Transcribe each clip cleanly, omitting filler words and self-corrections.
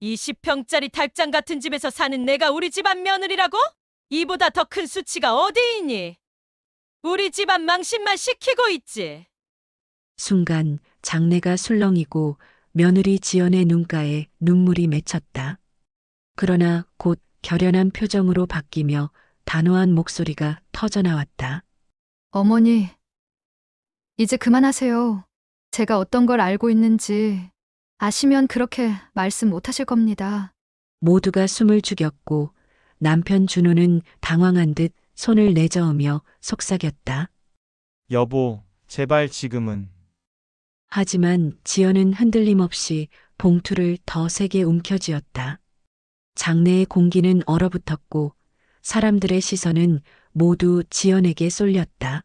20평짜리 닭장 같은 집에서 사는 내가 우리 집안 며느리라고? 이보다 더 큰 수치가 어디 있니? 우리 집안 망신만 시키고 있지. 순간 장내가 술렁이고 며느리 지연의 눈가에 눈물이 맺혔다. 그러나 곧 결연한 표정으로 바뀌며 단호한 목소리가 터져나왔다. 어머니, 이제 그만하세요. 제가 어떤 걸 알고 있는지 아시면 그렇게 말씀 못 하실 겁니다. 모두가 숨을 죽였고 남편 준호는 당황한 듯 손을 내저으며 속삭였다. 여보, 제발 지금은. 하지만 지연은 흔들림 없이 봉투를 더 세게 움켜쥐었다. 장내의 공기는 얼어붙었고 사람들의 시선은 모두 지연에게 쏠렸다.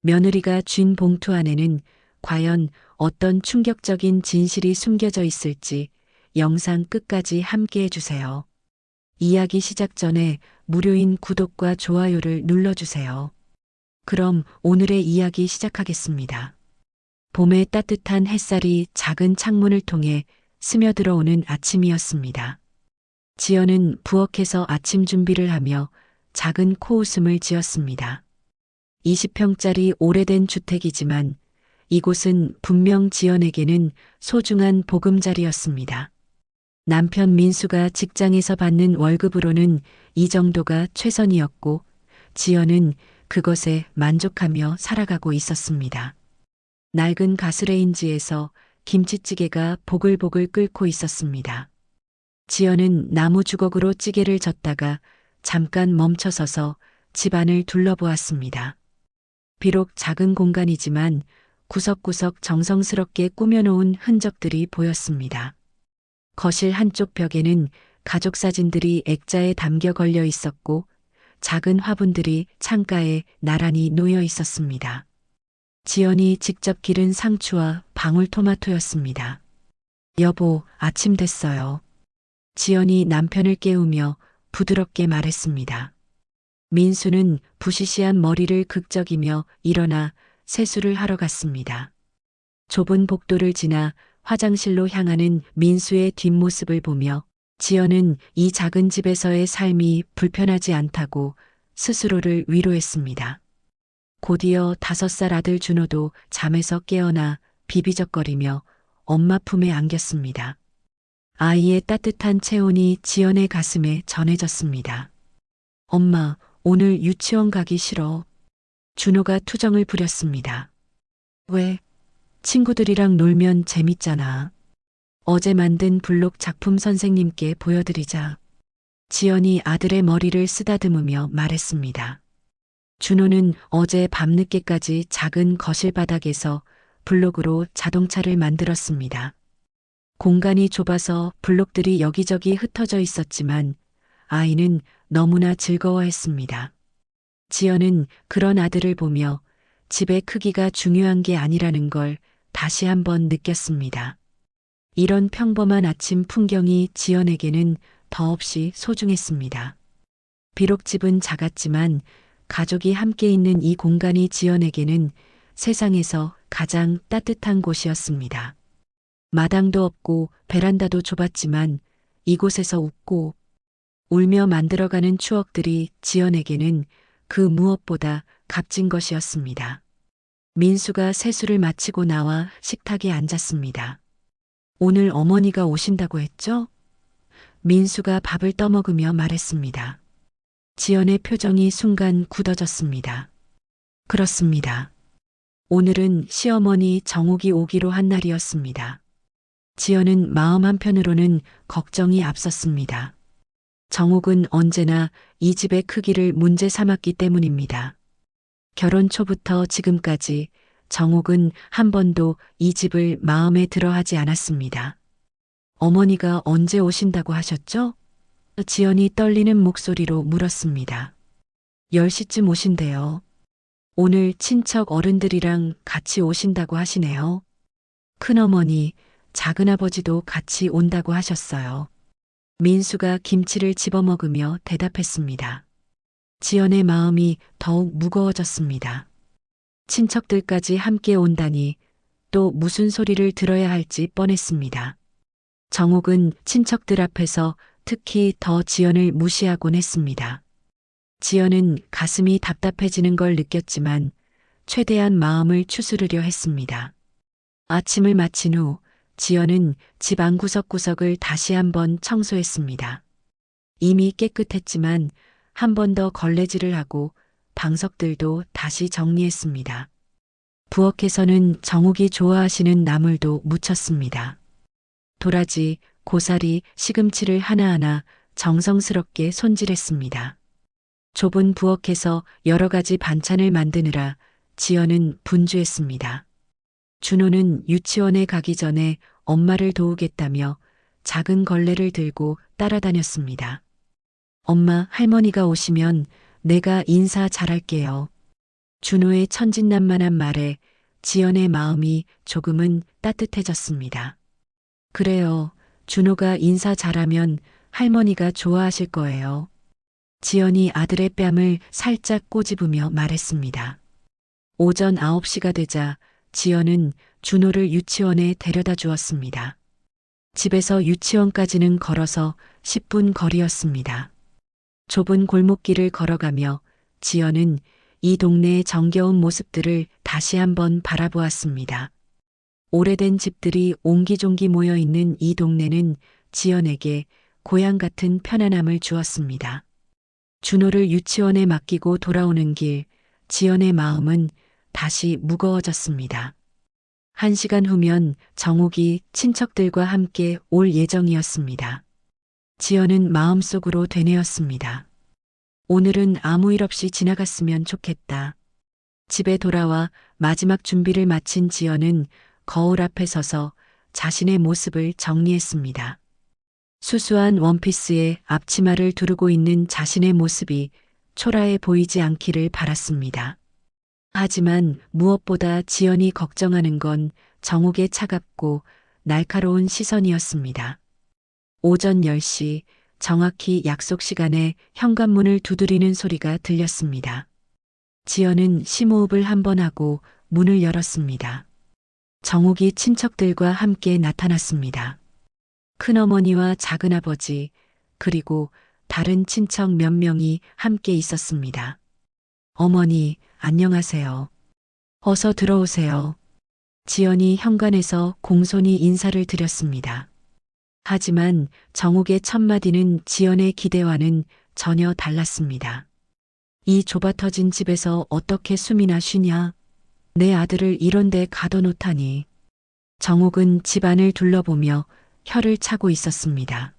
며느리가 쥔 봉투 안에는 과연 어떤 충격적인 진실이 숨겨져 있을지 영상 끝까지 함께 해주세요. 이야기 시작 전에 무료인 구독과 좋아요를 눌러주세요. 그럼 오늘의 이야기 시작하겠습니다. 봄의 따뜻한 햇살이 작은 창문을 통해 스며들어오는 아침이었습니다. 지연은 부엌에서 아침 준비를 하며 작은 코웃음을 지었습니다. 20평짜리 오래된 주택이지만 이곳은 분명 지연에게는 소중한 보금자리였습니다. 남편 민수가 직장에서 받는 월급으로는 이 정도가 최선이었고 지연은 그것에 만족하며 살아가고 있었습니다. 낡은 가스레인지에서 김치찌개가 보글보글 끓고 있었습니다. 지연은 나무 주걱으로 찌개를 젓다가 잠깐 멈춰서서 집안을 둘러보았습니다. 비록 작은 공간이지만 구석구석 정성스럽게 꾸며놓은 흔적들이 보였습니다. 거실 한쪽 벽에는 가족 사진들이 액자에 담겨 걸려 있었고 작은 화분들이 창가에 나란히 놓여 있었습니다. 지연이 직접 기른 상추와 방울토마토였습니다. 여보, 아침 됐어요. 지연이 남편을 깨우며 부드럽게 말했습니다. 민수는 부시시한 머리를 극적이며 일어나 세수를 하러 갔습니다. 좁은 복도를 지나 화장실로 향하는 민수의 뒷모습을 보며 지연은 이 작은 집에서의 삶이 불편하지 않다고 스스로를 위로했습니다. 곧이어 5살 아들 준호도 잠에서 깨어나 비비적거리며 엄마 품에 안겼습니다. 아이의 따뜻한 체온이 지연의 가슴에 전해졌습니다. 엄마, 오늘 유치원 가기 싫어. 준호가 투정을 부렸습니다. 왜? 친구들이랑 놀면 재밌잖아. 어제 만든 블록 작품 선생님께 보여드리자. 지연이 아들의 머리를 쓰다듬으며 말했습니다. 준호는 어제 밤늦게까지 작은 거실 바닥에서 블록으로 자동차를 만들었습니다. 공간이 좁아서 블록들이 여기저기 흩어져 있었지만 아이는 너무나 즐거워했습니다. 지연은 그런 아들을 보며 집의 크기가 중요한 게 아니라는 걸 다시 한번 느꼈습니다. 이런 평범한 아침 풍경이 지연에게는 더없이 소중했습니다. 비록 집은 작았지만 가족이 함께 있는 이 공간이 지연에게는 세상에서 가장 따뜻한 곳이었습니다. 마당도 없고 베란다도 좁았지만 이곳에서 웃고 울며 만들어가는 추억들이 지연에게는 그 무엇보다 값진 것이었습니다. 민수가 세수를 마치고 나와 식탁에 앉았습니다. 오늘 어머니가 오신다고 했죠? 민수가 밥을 떠먹으며 말했습니다. 지연의 표정이 순간 굳어졌습니다. 그렇습니다. 오늘은 시어머니 정옥이 오기로 한 날이었습니다. 지연은 마음 한편으로는 걱정이 앞섰습니다. 정옥은 언제나 이 집의 크기를 문제 삼았기 때문입니다. 결혼 초부터 지금까지 정옥은 한 번도 이 집을 마음에 들어 하지 않았습니다. 어머니가 언제 오신다고 하셨죠? 지연이 떨리는 목소리로 물었습니다. 10시쯤 오신대요. 오늘 친척 어른들이랑 같이 오신다고 하시네요. 큰어머니, 작은아버지도 같이 온다고 하셨어요. 민수가 김치를 집어먹으며 대답했습니다. 지연의 마음이 더욱 무거워졌습니다. 친척들까지 함께 온다니 또 무슨 소리를 들어야 할지 뻔했습니다. 정옥은 친척들 앞에서 특히 더 지연을 무시하곤 했습니다. 지연은 가슴이 답답해지는 걸 느꼈지만 최대한 마음을 추스르려 했습니다. 아침을 마친 후 지연은 집 안 구석구석을 다시 한번 청소했습니다. 이미 깨끗했지만 한 번 더 걸레질을 하고 방석들도 다시 정리했습니다. 부엌에서는 정욱이 좋아하시는 나물도 무쳤습니다. 도라지, 고사리, 시금치를 하나하나 정성스럽게 손질했습니다. 좁은 부엌에서 여러 가지 반찬을 만드느라 지연은 분주했습니다. 준호는 유치원에 가기 전에 엄마를 도우겠다며 작은 걸레를 들고 따라다녔습니다. 엄마, 할머니가 오시면 내가 인사 잘할게요. 준호의 천진난만한 말에 지연의 마음이 조금은 따뜻해졌습니다. 그래요. 준호가 인사 잘하면 할머니가 좋아하실 거예요. 지연이 아들의 뺨을 살짝 꼬집으며 말했습니다. 오전 9시가 되자 지연은 준호를 유치원에 데려다 주었습니다. 집에서 유치원까지는 걸어서 10분 거리였습니다. 좁은 골목길을 걸어가며 지연은 이 동네의 정겨운 모습들을 다시 한번 바라보았습니다. 오래된 집들이 옹기종기 모여 있는 이 동네는 지연에게 고향 같은 편안함을 주었습니다. 준호를 유치원에 맡기고 돌아오는 길, 지연의 마음은 다시 무거워졌습니다. 1시간 후면 정욱이 친척들과 함께 올 예정이었습니다. 지연은 마음속으로 되뇌었습니다. 오늘은 아무 일 없이 지나갔으면 좋겠다. 집에 돌아와 마지막 준비를 마친 지연은 거울 앞에 서서 자신의 모습을 정리했습니다. 수수한 원피스에 앞치마를 두르고 있는 자신의 모습이 초라해 보이지 않기를 바랐습니다. 하지만 무엇보다 지연이 걱정하는 건 정욱의 차갑고 날카로운 시선이었습니다. 오전 10시 정확히 약속 시간에 현관문을 두드리는 소리가 들렸습니다. 지연은 심호흡을 한번 하고 문을 열었습니다. 정욱이 친척들과 함께 나타났습니다. 큰어머니와 작은아버지, 그리고 다른 친척 몇 명이 함께 있었습니다. 어머니, 안녕하세요. 어서 들어오세요. 지연이 현관에서 공손히 인사를 드렸습니다. 하지만 정욱의 첫마디는 지연의 기대와는 전혀 달랐습니다. 이 좁아터진 집에서 어떻게 숨이나 쉬냐? 내 아들을 이런 데 가둬놓다니. 정욱은 집안을 둘러보며 혀를 차고 있었습니다.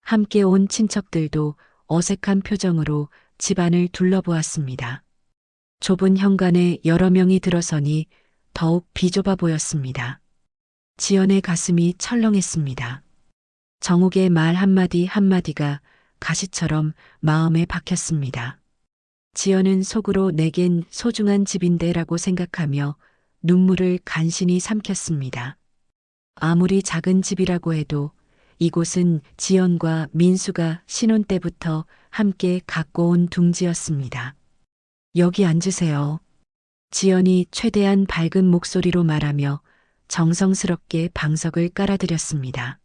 함께 온 친척들도 어색한 표정으로 집안을 둘러보았습니다. 좁은 현관에 여러 명이 들어서니 더욱 비좁아 보였습니다. 지연의 가슴이 철렁했습니다. 정욱의 말 한마디 한마디가 가시처럼 마음에 박혔습니다. 지연은 속으로 내겐 소중한 집인데라고 생각하며 눈물을 간신히 삼켰습니다. 아무리 작은 집이라고 해도 이곳은 지연과 민수가 신혼 때부터 함께 갖고 온 둥지였습니다. 여기 앉으세요. 지연이 최대한 밝은 목소리로 말하며 정성스럽게 방석을 깔아드렸습니다.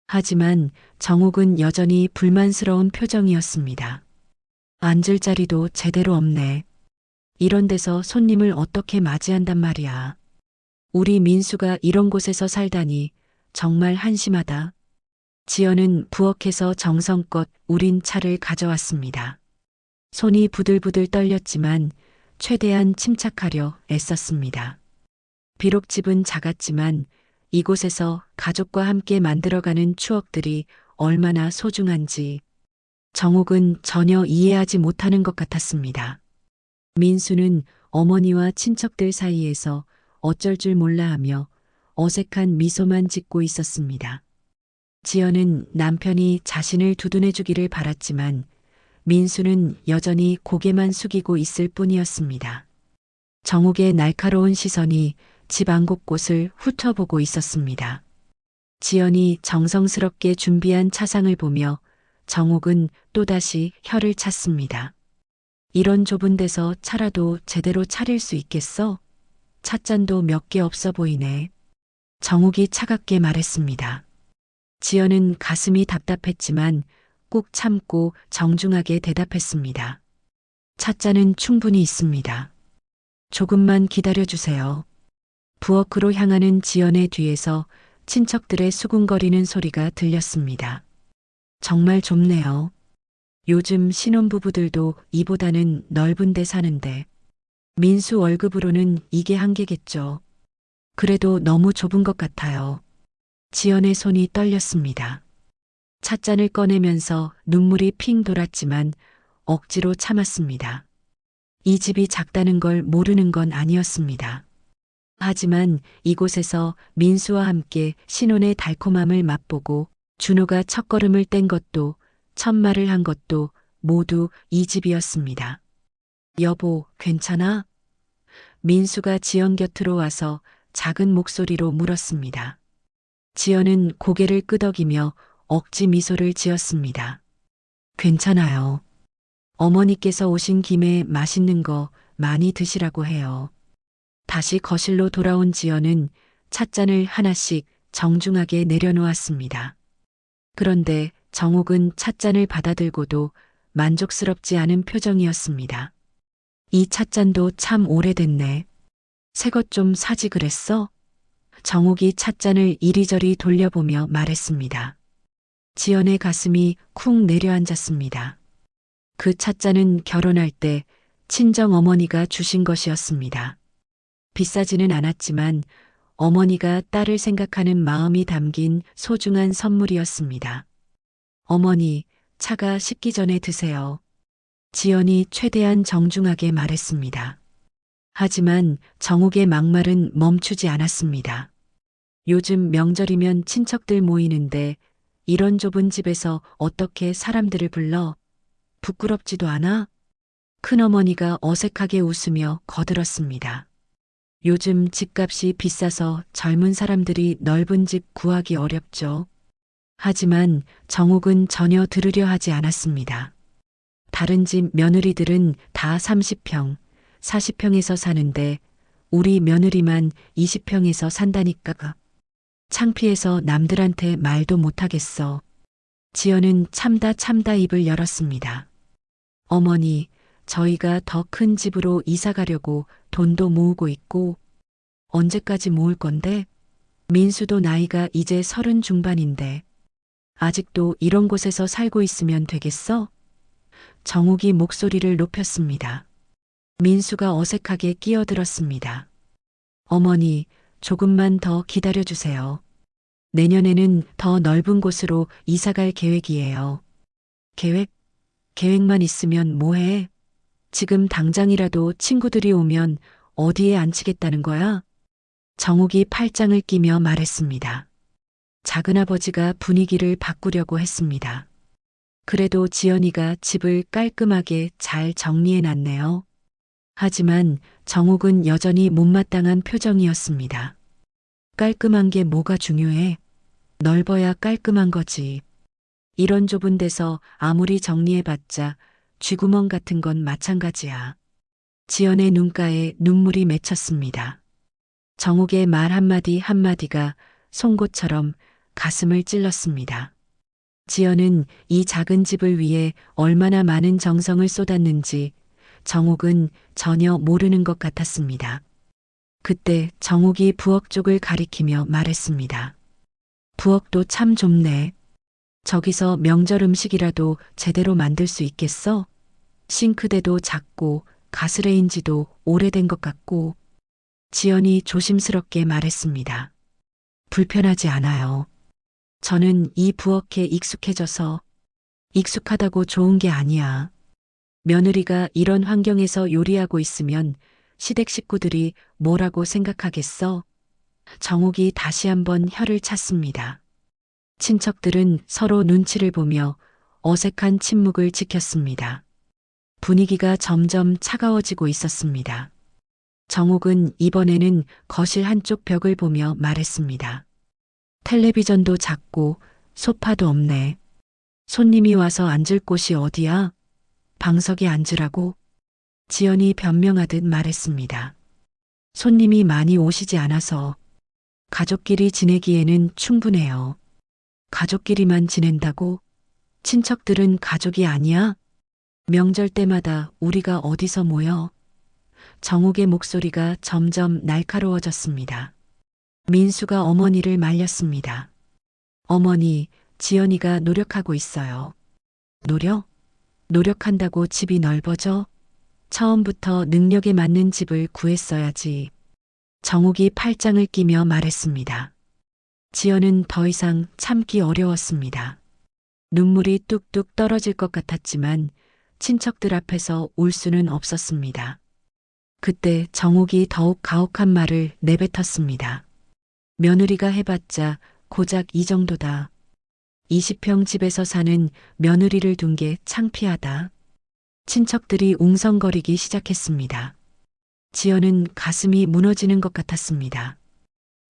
하지만 정욱은 여전히 불만스러운 표정이었습니다. 앉을 자리도 제대로 없네. 이런 데서 손님을 어떻게 맞이한단 말이야. 우리 민수가 이런 곳에서 살다니 정말 한심하다. 지연은 부엌에서 정성껏 우린 차를 가져왔습니다. 손이 부들부들 떨렸지만 최대한 침착하려 애썼습니다. 비록 집은 작았지만 이곳에서 가족과 함께 만들어가는 추억들이 얼마나 소중한지 정욱은 전혀 이해하지 못하는 것 같았습니다. 민수는 어머니와 친척들 사이에서 어쩔 줄 몰라 하며 어색한 미소만 짓고 있었습니다. 지연은 남편이 자신을 두둔해 주기를 바랐지만 민수는 여전히 고개만 숙이고 있을 뿐이었습니다. 정욱의 날카로운 시선이 집 안 곳곳을 훑어보고 있었습니다. 지연이 정성스럽게 준비한 차상을 보며 정욱은 또다시 혀를 찼습니다. 이런 좁은 데서 차라도 제대로 차릴 수 있겠어? 찻잔도 몇 개 없어 보이네. 정욱이 차갑게 말했습니다. 지연은 가슴이 답답했지만 꾹 참고 정중하게 대답했습니다. 찻잔은 충분히 있습니다. 조금만 기다려주세요. 부엌으로 향하는 지연의 뒤에서 친척들의 수군거리는 소리가 들렸습니다. 정말 좁네요. 요즘 신혼부부들도 이보다는 넓은 데 사는데 민수 월급으로는 이게 한계겠죠. 그래도 너무 좁은 것 같아요. 지연의 손이 떨렸습니다. 찻잔을 꺼내면서 눈물이 핑 돌았지만 억지로 참았습니다. 이 집이 작다는 걸 모르는 건 아니었습니다. 하지만 이곳에서 민수와 함께 신혼의 달콤함을 맛보고 준호가 첫걸음을 뗀 것도 첫말을 한 것도 모두 이 집이었습니다. 여보, 괜찮아? 민수가 지연 곁으로 와서 작은 목소리로 물었습니다. 지연은 고개를 끄덕이며 억지 미소를 지었습니다. 괜찮아요. 어머니께서 오신 김에 맛있는 거 많이 드시라고 해요. 다시 거실로 돌아온 지연은 찻잔을 하나씩 정중하게 내려놓았습니다. 그런데 정옥은 찻잔을 받아들고도 만족스럽지 않은 표정이었습니다. 이 찻잔도 참 오래됐네. 새 것 좀 사지 그랬어? 정옥이 찻잔을 이리저리 돌려보며 말했습니다. 지연의 가슴이 쿵 내려앉았습니다. 그 찻잔은 결혼할 때 친정 어머니가 주신 것이었습니다. 비싸지는 않았지만 어머니가 딸을 생각하는 마음이 담긴 소중한 선물이었습니다. 어머니, 차가 식기 전에 드세요. 지연이 최대한 정중하게 말했습니다. 하지만 정옥의 막말은 멈추지 않았습니다. 요즘 명절이면 친척들 모이는데 이런 좁은 집에서 어떻게 사람들을 불러? 부끄럽지도 않아? 큰어머니가 어색하게 웃으며 거들었습니다. 요즘 집값이 비싸서 젊은 사람들이 넓은 집 구하기 어렵죠. 하지만 정옥은 전혀 들으려 하지 않았습니다. 다른 집 며느리들은 다 30평, 40평에서 사는데 우리 며느리만 20평에서 산다니까. 창피해서 남들한테 말도 못하겠어. 지연은 참다 입을 열었습니다. 어머니, 저희가 더 큰 집으로 이사 가려고 돈도 모으고 있고 언제까지 모을 건데? 민수도 나이가 이제 30 중반인데 아직도 이런 곳에서 살고 있으면 되겠어? 정욱이 목소리를 높였습니다. 민수가 어색하게 끼어들었습니다. 어머니, 조금만 더 기다려주세요. 내년에는 더 넓은 곳으로 이사갈 계획이에요. 계획만 있으면 뭐해? 지금 당장이라도 친구들이 오면 어디에 앉히겠다는 거야? 정욱이 팔짱을 끼며 말했습니다. 작은아버지가 분위기를 바꾸려고 했습니다. 그래도 지연이가 집을 깔끔하게 잘 정리해 놨네요. 하지만 정욱은 여전히 못마땅한 표정이었습니다. 깔끔한 게 뭐가 중요해? 넓어야 깔끔한 거지. 이런 좁은 데서 아무리 정리해봤자 쥐구멍 같은 건 마찬가지야. 지연의 눈가에 눈물이 맺혔습니다. 정욱의 말 한마디 한마디가 송곳처럼 가슴을 찔렀습니다. 지연은 이 작은 집을 위해 얼마나 많은 정성을 쏟았는지 정욱은 전혀 모르는 것 같았습니다. 그때 정욱이 부엌 쪽을 가리키며 말했습니다. 부엌도 참 좁네. 저기서 명절 음식이라도 제대로 만들 수 있겠어? 싱크대도 작고 가스레인지도 오래된 것 같고. 지연이 조심스럽게 말했습니다. 불편하지 않아요. 저는 이 부엌에 익숙해져서. 익숙하다고 좋은 게 아니야. 며느리가 이런 환경에서 요리하고 있으면 시댁 식구들이 뭐라고 생각하겠어? 정욱이 다시 한번 혀를 찼습니다. 친척들은 서로 눈치를 보며 어색한 침묵을 지켰습니다. 분위기가 점점 차가워지고 있었습니다. 정욱은 이번에는 거실 한쪽 벽을 보며 말했습니다. 텔레비전도 작고 소파도 없네. 손님이 와서 앉을 곳이 어디야? 방석에 앉으라고? 지연이 변명하듯 말했습니다. 손님이 많이 오시지 않아서 가족끼리 지내기에는 충분해요. 가족끼리만 지낸다고? 친척들은 가족이 아니야? 명절 때마다 우리가 어디서 모여? 정옥의 목소리가 점점 날카로워졌습니다. 민수가 어머니를 말렸습니다. 어머니, 지연이가 노력하고 있어요. 노력한다고 집이 넓어져? 처음부터 능력에 맞는 집을 구했어야지. 정옥이 팔짱을 끼며 말했습니다. 지연은 더 이상 참기 어려웠습니다. 눈물이 뚝뚝 떨어질 것 같았지만 친척들 앞에서 울 수는 없었습니다. 그때 정옥이 더욱 가혹한 말을 내뱉었습니다. 며느리가 해봤자 고작 이 정도다. 20평 집에서 사는 며느리를 둔 게 창피하다. 친척들이 웅성거리기 시작했습니다. 지연은 가슴이 무너지는 것 같았습니다.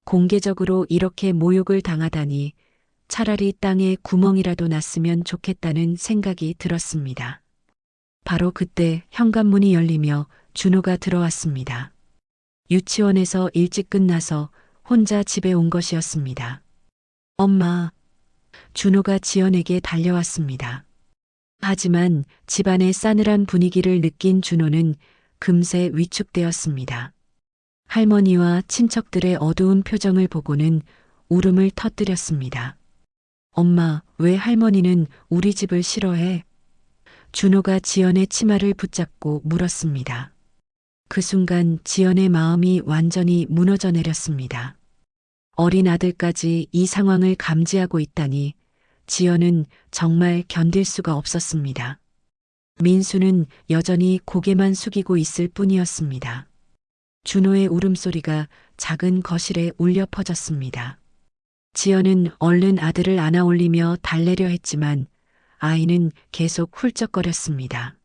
공개적으로 이렇게 모욕을 당하다니 차라리 땅에 구멍이라도 났으면 좋겠다는 생각이 들었습니다. 바로 그때 현관문이 열리며 준호가 들어왔습니다. 유치원에서 일찍 끝나서 혼자 집에 온 것이었습니다. 엄마, 준호가 지연에게 달려왔습니다. 하지만 집안의 싸늘한 분위기를 느낀 준호는 금세 위축되었습니다. 할머니와 친척들의 어두운 표정을 보고는 울음을 터뜨렸습니다. 엄마, 왜 할머니는 우리 집을 싫어해? 준호가 지연의 치마를 붙잡고 물었습니다. 그 순간 지연의 마음이 완전히 무너져 내렸습니다. 어린 아들까지 이 상황을 감지하고 있다니 지연은 정말 견딜 수가 없었습니다. 민수는 여전히 고개만 숙이고 있을 뿐이었습니다. 준호의 울음소리가 작은 거실에 울려 퍼졌습니다. 지연은 얼른 아들을 안아 올리며 달래려 했지만 아이는 계속 훌쩍거렸습니다.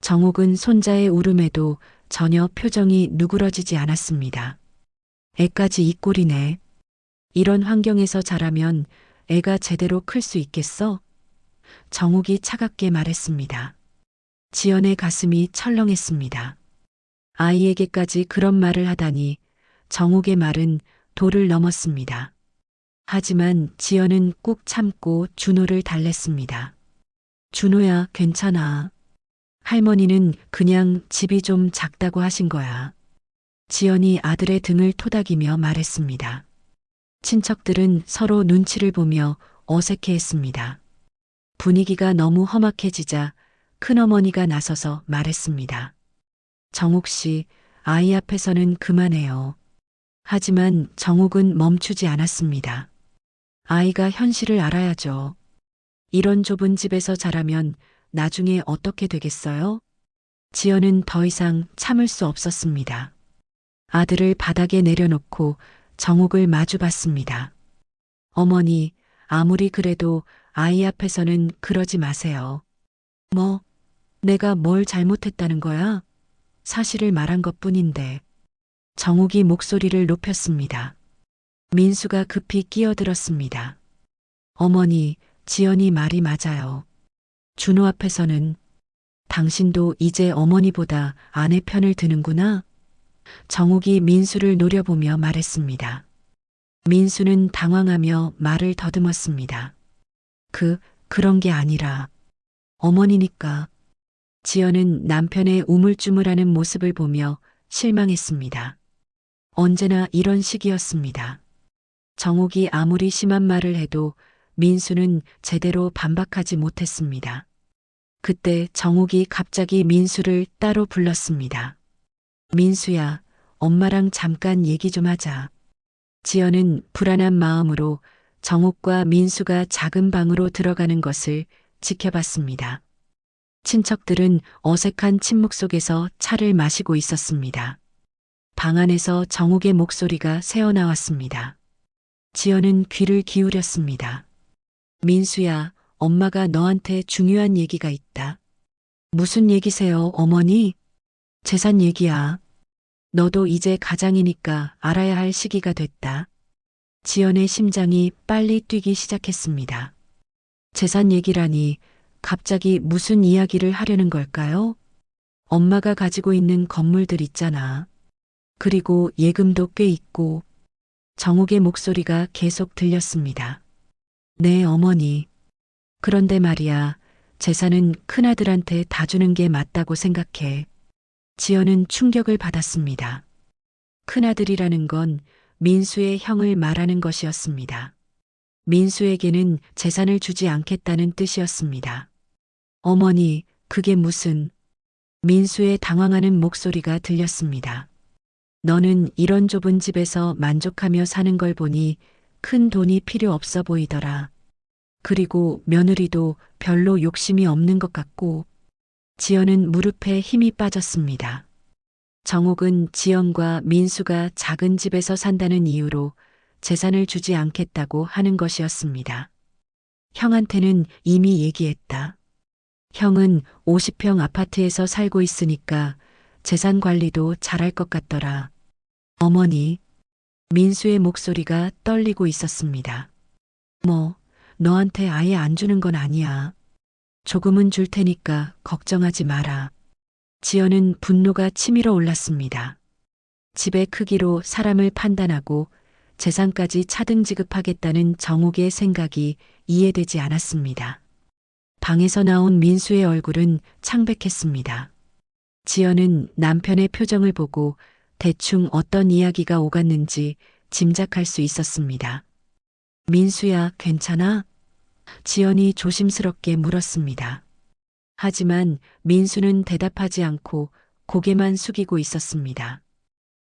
정옥은 손자의 울음에도 전혀 표정이 누그러지지 않았습니다. 애까지 이 꼴이네. 이런 환경에서 자라면 애가 제대로 클 수 있겠어? 정옥이 차갑게 말했습니다. 지연의 가슴이 철렁했습니다. 아이에게까지 그런 말을 하다니 정옥의 말은 도를 넘었습니다. 하지만 지연은 꾹 참고 준호를 달랬습니다. 준호야, 괜찮아. 할머니는 그냥 집이 좀 작다고 하신 거야. 지연이 아들의 등을 토닥이며 말했습니다. 친척들은 서로 눈치를 보며 어색해했습니다. 분위기가 너무 험악해지자 큰어머니가 나서서 말했습니다. 정옥 씨, 아이 앞에서는 그만해요. 하지만 정옥은 멈추지 않았습니다. 아이가 현실을 알아야죠. 이런 좁은 집에서 자라면 나중에 어떻게 되겠어요? 지연은 더 이상 참을 수 없었습니다. 아들을 바닥에 내려놓고 정옥을 마주봤습니다. 어머니, 아무리 그래도 아이 앞에서는 그러지 마세요. 뭐, 내가 뭘 잘못했다는 거야? 사실을 말한 것뿐인데. 정옥이 목소리를 높였습니다. 민수가 급히 끼어들었습니다. 어머니, 지연이 말이 맞아요. 준호 앞에서는 당신도 이제 어머니보다 아내 편을 드는구나. 정옥이 민수를 노려보며 말했습니다. 민수는 당황하며 말을 더듬었습니다. 그런 게 아니라 어머니니까. 지연은 남편의 우물쭈물하는 모습을 보며 실망했습니다. 언제나 이런 식이었습니다. 정옥이 아무리 심한 말을 해도 민수는 제대로 반박하지 못했습니다. 그때 정옥이 갑자기 민수를 따로 불렀습니다. 민수야, 엄마랑 잠깐 얘기 좀 하자. 지연은 불안한 마음으로 정옥과 민수가 작은 방으로 들어가는 것을 지켜봤습니다. 친척들은 어색한 침묵 속에서 차를 마시고 있었습니다. 방 안에서 정옥의 목소리가 새어나왔습니다. 지연은 귀를 기울였습니다. 민수야, 엄마가 너한테 중요한 얘기가 있다. 무슨 얘기세요, 어머니? 재산 얘기야. 너도 이제 가장이니까 알아야 할 시기가 됐다. 지연의 심장이 빨리 뛰기 시작했습니다. 재산 얘기라니 갑자기 무슨 이야기를 하려는 걸까요? 엄마가 가지고 있는 건물들 있잖아. 그리고 예금도 꽤 있고. 정옥의 목소리가 계속 들렸습니다. 네, 어머니. 그런데 말이야, 재산은 큰아들한테 다 주는 게 맞다고 생각해. 지연은 충격을 받았습니다. 큰아들이라는 건 민수의 형을 말하는 것이었습니다. 민수에게는 재산을 주지 않겠다는 뜻이었습니다. 어머니, 그게 무슨... 민수의 당황하는 목소리가 들렸습니다. 너는 이런 좁은 집에서 만족하며 사는 걸 보니 큰 돈이 필요 없어 보이더라. 그리고 며느리도 별로 욕심이 없는 것 같고. 지연은 무릎에 힘이 빠졌습니다. 정옥은 지연과 민수가 작은 집에서 산다는 이유로 재산을 주지 않겠다고 하는 것이었습니다. 형한테는 이미 얘기했다. 형은 50평 아파트에서 살고 있으니까 재산 관리도 잘할 것 같더라. 어머니, 민수의 목소리가 떨리고 있었습니다. 뭐, 너한테 아예 안 주는 건 아니야. 조금은 줄 테니까 걱정하지 마라. 지연은 분노가 치밀어 올랐습니다. 집의 크기로 사람을 판단하고 재산까지 차등 지급하겠다는 정옥의 생각이 이해되지 않았습니다. 방에서 나온 민수의 얼굴은 창백했습니다. 지연은 남편의 표정을 보고 대충 어떤 이야기가 오갔는지 짐작할 수 있었습니다. 민수야, 괜찮아? 지연이 조심스럽게 물었습니다. 하지만 민수는 대답하지 않고 고개만 숙이고 있었습니다.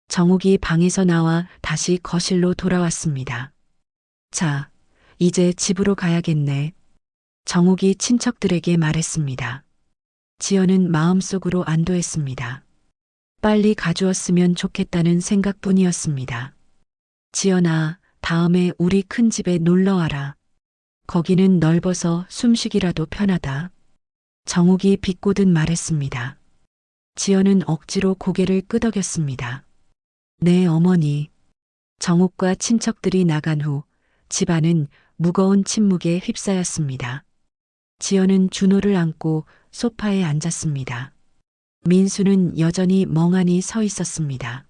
정옥이 방에서 나와 다시 거실로 돌아왔습니다. 자, 이제 집으로 가야겠네. 정옥이 친척들에게 말했습니다. 지연은 마음속으로 안도했습니다. 빨리 가주었으면 좋겠다는 생각뿐이었습니다. 지연아, 다음에 우리 큰 집에 놀러 와라. 거기는 넓어서 숨쉬기라도 편하다. 정옥이 비꼬듯 말했습니다. 지연은 억지로 고개를 끄덕였습니다. 네, 어머니. 정옥과 친척들이 나간 후 집안은 무거운 침묵에 휩싸였습니다. 지연은 준호를 안고 소파에 앉았습니다. 민수는 여전히 멍하니 서 있었습니다.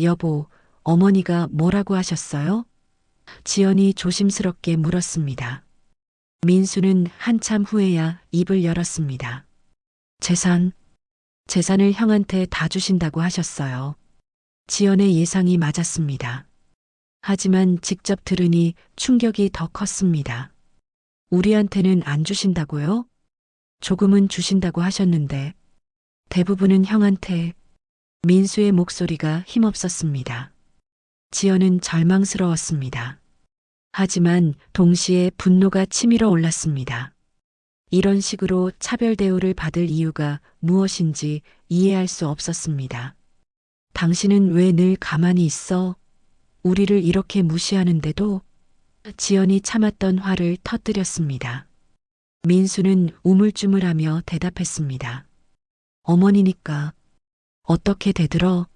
여보, 어머니가 뭐라고 하셨어요? 지연이 조심스럽게 물었습니다. 민수는 한참 후에야 입을 열었습니다. 재산을 형한테 다 주신다고 하셨어요. 지연의 예상이 맞았습니다. 하지만 직접 들으니 충격이 더 컸습니다. 우리한테는 안 주신다고요? 조금은 주신다고 하셨는데 대부분은 형한테. 민수의 목소리가 힘없었습니다. 지연은 절망스러웠습니다. 하지만 동시에 분노가 치밀어 올랐습니다. 이런 식으로 차별 대우를 받을 이유가 무엇인지 이해할 수 없었습니다. 당신은 왜 늘 가만히 있어? 우리를 이렇게 무시하는데도. 지연이 참았던 화를 터뜨렸습니다. 민수는 우물쭈물하며 대답했습니다. 어머니니까. 어떻게 대들어?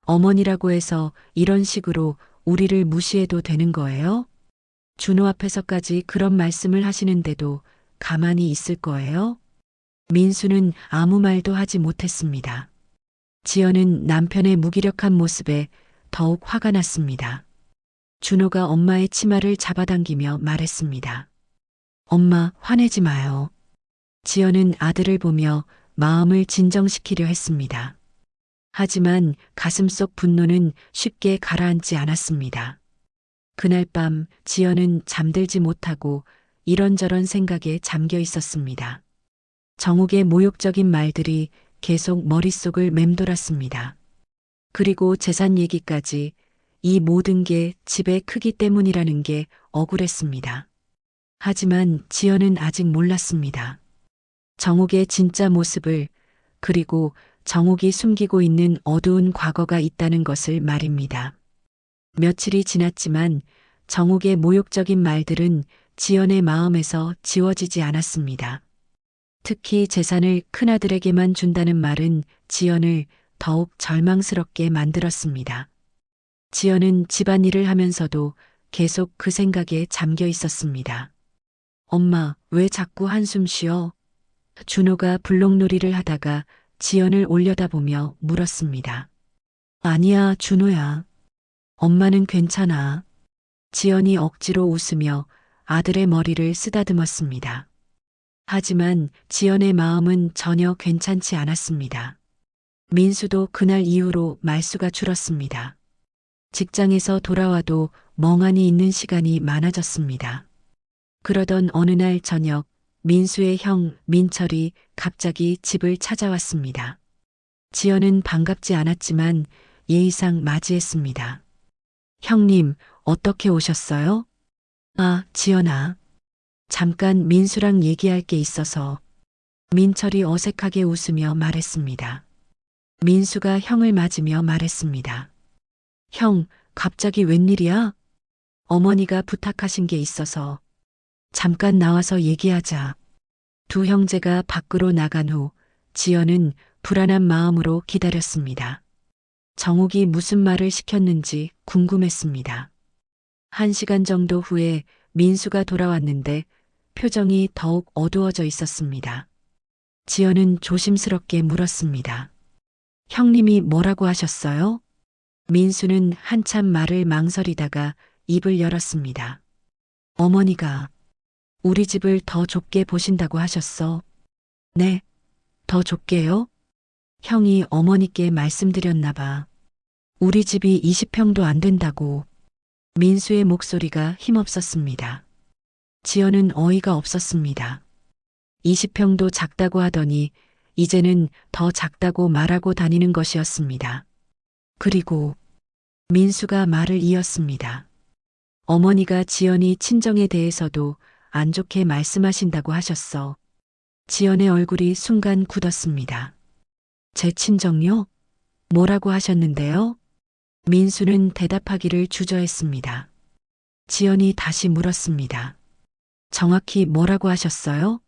어머니라고 해서 이런 식으로 우리를 무시해도 되는 거예요? 준호 앞에서까지 그런 말씀을 하시는데도 가만히 있을 거예요? 민수는 아무 말도 하지 못했습니다. 지연은 남편의 무기력한 모습에 더욱 화가 났습니다. 준호가 엄마의 치마를 잡아당기며 말했습니다. 엄마, 화내지 마요. 지연은 아들을 보며 마음을 진정시키려 했습니다. 하지만 가슴속 분노는 쉽게 가라앉지 않았습니다. 그날 밤 지연은 잠들지 못하고 이런저런 생각에 잠겨 있었습니다. 정욱의 모욕적인 말들이 계속 머릿속을 맴돌았습니다. 그리고 재산 얘기까지. 이 모든 게 집의 크기 때문이라는 게 억울했습니다. 하지만 지연은 아직 몰랐습니다. 정욱의 진짜 모습을, 그리고 정욱이 숨기고 있는 어두운 과거가 있다는 것을 말입니다. 며칠이 지났지만 정욱의 모욕적인 말들은 지연의 마음에서 지워지지 않았습니다. 특히 재산을 큰아들에게만 준다는 말은 지연을 더욱 절망스럽게 만들었습니다. 지연은 집안일을 하면서도 계속 그 생각에 잠겨 있었습니다. 엄마, 왜 자꾸 한숨 쉬어? 준호가 블록놀이를 하다가 지연을 올려다보며 물었습니다. 아니야, 준호야. 엄마는 괜찮아. 지연이 억지로 웃으며 아들의 머리를 쓰다듬었습니다. 하지만 지연의 마음은 전혀 괜찮지 않았습니다. 민수도 그날 이후로 말수가 줄었습니다. 직장에서 돌아와도 멍하니 있는 시간이 많아졌습니다. 그러던 어느 날 저녁, 민수의 형 민철이 갑자기 집을 찾아왔습니다. 지연은 반갑지 않았지만 예의상 맞이했습니다. 형님, 어떻게 오셨어요? 아, 지연아. 잠깐 민수랑 얘기할 게 있어서. 민철이 어색하게 웃으며 말했습니다. 민수가 형을 맞으며 말했습니다. 형, 갑자기 웬일이야? 어머니가 부탁하신 게 있어서. 잠깐 나와서 얘기하자. 두 형제가 밖으로 나간 후 지연은 불안한 마음으로 기다렸습니다. 정욱이 무슨 말을 시켰는지 궁금했습니다. 1시간 정도 후에 민수가 돌아왔는데 표정이 더욱 어두워져 있었습니다. 지연은 조심스럽게 물었습니다. 형님이 뭐라고 하셨어요? 민수는 한참 말을 망설이다가 입을 열었습니다. 어머니가 우리 집을 더 좁게 보신다고 하셨어. 네, 더 좁게요? 형이 어머니께 말씀드렸나 봐. 우리 집이 20평도 안 된다고. 민수의 목소리가 힘없었습니다. 지연은 어이가 없었습니다. 20평도 작다고 하더니 이제는 더 작다고 말하고 다니는 것이었습니다. 그리고 민수가 말을 이었습니다. 어머니가 지연이 친정에 대해서도 안 좋게 말씀하신다고 하셨어. 지연의 얼굴이 순간 굳었습니다. 제 친정요? 뭐라고 하셨는데요? 민수는 대답하기를 주저했습니다. 지연이 다시 물었습니다. 정확히 뭐라고 하셨어요?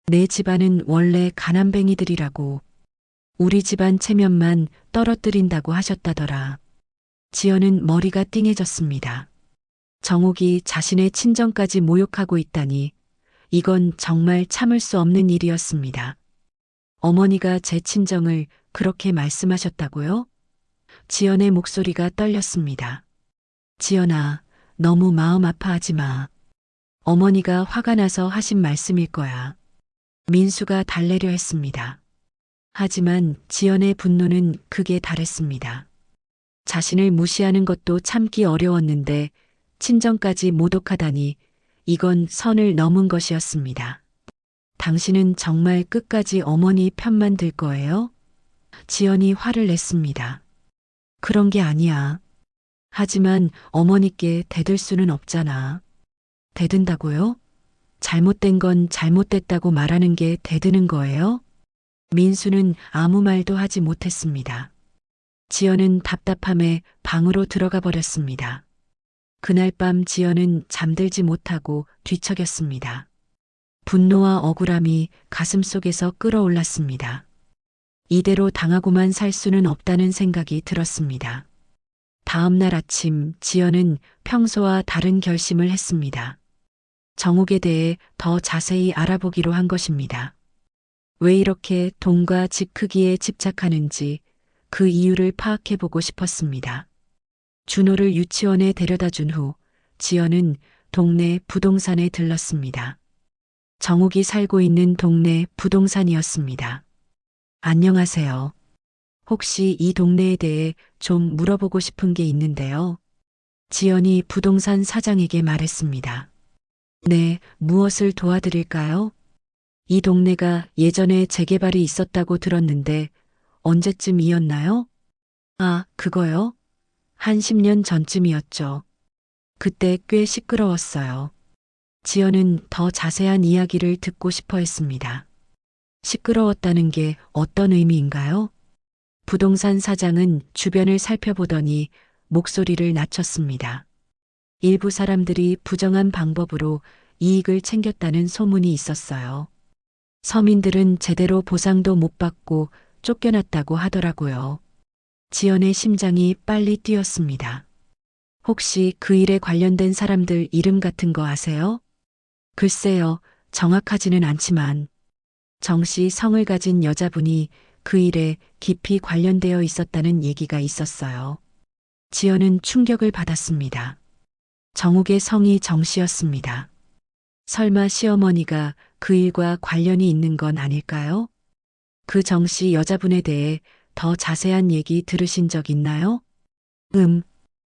내 집안은 원래 가난뱅이들이라고. 우리 집안 체면만 떨어뜨린다고 하셨다더라. 지연은 머리가 띵해졌습니다. 정욱이 자신의 친정까지 모욕하고 있다니 이건 정말 참을 수 없는 일이었습니다. 어머니가 제 친정을 그렇게 말씀하셨다고요? 지연의 목소리가 떨렸습니다. 지연아, 너무 마음 아파하지 마. 어머니가 화가 나서 하신 말씀일 거야. 민수가 달래려 했습니다. 하지만 지연의 분노는 극에 달했습니다. 자신을 무시하는 것도 참기 어려웠는데 친정까지 모독하다니 이건 선을 넘은 것이었습니다. 당신은 정말 끝까지 어머니 편만 들 거예요? 지연이 화를 냈습니다. 그런 게 아니야. 하지만 어머니께 대들 수는 없잖아. 대든다고요? 잘못된 건 잘못됐다고 말하는 게 대드는 거예요? 민수는 아무 말도 하지 못했습니다. 지연은 답답함에 방으로 들어가 버렸습니다. 그날 밤 지연은 잠들지 못하고 뒤척였습니다. 분노와 억울함이 가슴속에서 끓어올랐습니다. 이대로 당하고만 살 수는 없다는 생각이 들었습니다. 다음 날 아침 지연은 평소와 다른 결심을 했습니다. 정욱에 대해 더 자세히 알아보기로 한 것입니다. 왜 이렇게 돈과 집 크기에 집착하는지 그 이유를 파악해보고 싶었습니다. 준호를 유치원에 데려다 준 후 지연은 동네 부동산에 들렀습니다. 정욱이 살고 있는 동네 부동산이었습니다. 안녕하세요. 혹시 이 동네에 대해 좀 물어보고 싶은 게 있는데요. 지연이 부동산 사장에게 말했습니다. 네, 무엇을 도와드릴까요? 이 동네가 예전에 재개발이 있었다고 들었는데 언제쯤이었나요? 아, 그거요? 한 10년 전쯤이었죠. 그때 꽤 시끄러웠어요. 지연은 더 자세한 이야기를 듣고 싶어 했습니다. 시끄러웠다는 게 어떤 의미인가요? 부동산 사장은 주변을 살펴보더니 목소리를 낮췄습니다. 일부 사람들이 부정한 방법으로 이익을 챙겼다는 소문이 있었어요. 서민들은 제대로 보상도 못 받고 쫓겨났다고 하더라고요. 지연의 심장이 빨리 뛰었습니다. 혹시 그 일에 관련된 사람들 이름 같은 거 아세요? 글쎄요, 정확하지는 않지만 정씨 성을 가진 여자분이 그 일에 깊이 관련되어 있었다는 얘기가 있었어요. 지연은 충격을 받았습니다. 정욱의 성이 정씨였습니다. 설마 시어머니가 그 일과 관련이 있는 건 아닐까요? 그 정 씨 여자분에 대해 더 자세한 얘기 들으신 적 있나요?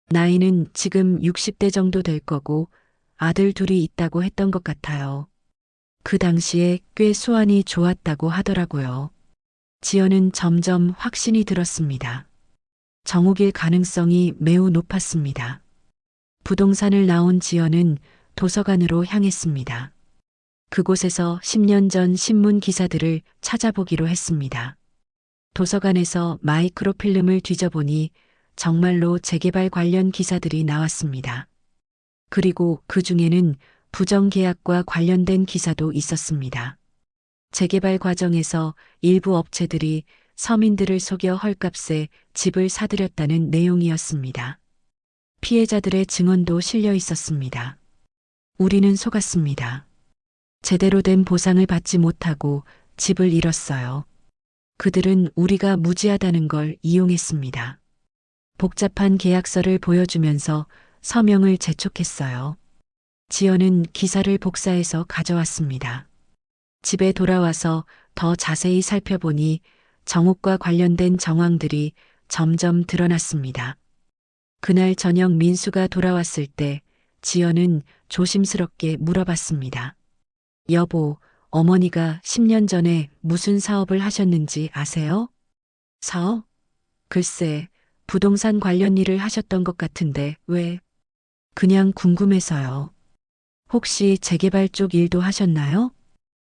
나이는 지금 60대 정도 될 거고 아들 둘이 있다고 했던 것 같아요. 그 당시에 꽤 수완이 좋았다고 하더라고요. 지연은 점점 확신이 들었습니다. 정욱일 가능성이 매우 높았습니다. 부동산을 나온 지연은 도서관으로 향했습니다. 그곳에서 10년 전 신문 기사들을 찾아보기로 했습니다. 도서관에서 마이크로필름을 뒤져보니 정말로 재개발 관련 기사들이 나왔습니다. 그리고 그 중에는 부정계약과 관련된 기사도 있었습니다. 재개발 과정에서 일부 업체들이 서민들을 속여 헐값에 집을 사들였다는 내용이었습니다. 피해자들의 증언도 실려 있었습니다. 우리는 속았습니다. 제대로 된 보상을 받지 못하고 집을 잃었어요. 그들은 우리가 무지하다는 걸 이용했습니다. 복잡한 계약서를 보여주면서 서명을 재촉했어요. 지연은 기사를 복사해서 가져왔습니다. 집에 돌아와서 더 자세히 살펴보니 정욱과 관련된 정황들이 점점 드러났습니다. 그날 저녁 민수가 돌아왔을 때 지연은 조심스럽게 물어봤습니다. 여보, 어머니가 10년 전에 무슨 사업을 하셨는지 아세요? 사업? 글쎄, 부동산 관련 일을 하셨던 것 같은데 왜? 그냥 궁금해서요. 혹시 재개발 쪽 일도 하셨나요?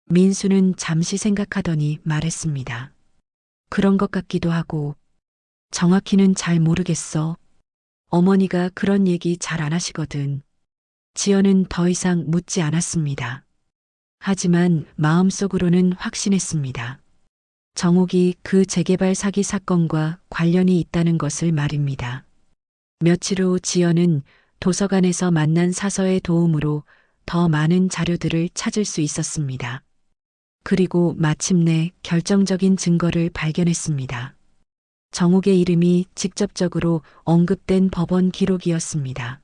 민수는 잠시 생각하더니 말했습니다. 그런 것 같기도 하고, 정확히는 잘 모르겠어. 어머니가 그런 얘기 잘 안 하시거든. 지연은 더 이상 묻지 않았습니다. 하지만 마음속으로는 확신했습니다. 정욱이 그 재개발 사기 사건과 관련이 있다는 것을 말입니다. 며칠 후 지연은 도서관에서 만난 사서의 도움으로 더 많은 자료들을 찾을 수 있었습니다. 그리고 마침내 결정적인 증거를 발견했습니다. 정욱의 이름이 직접적으로 언급된 법원 기록이었습니다.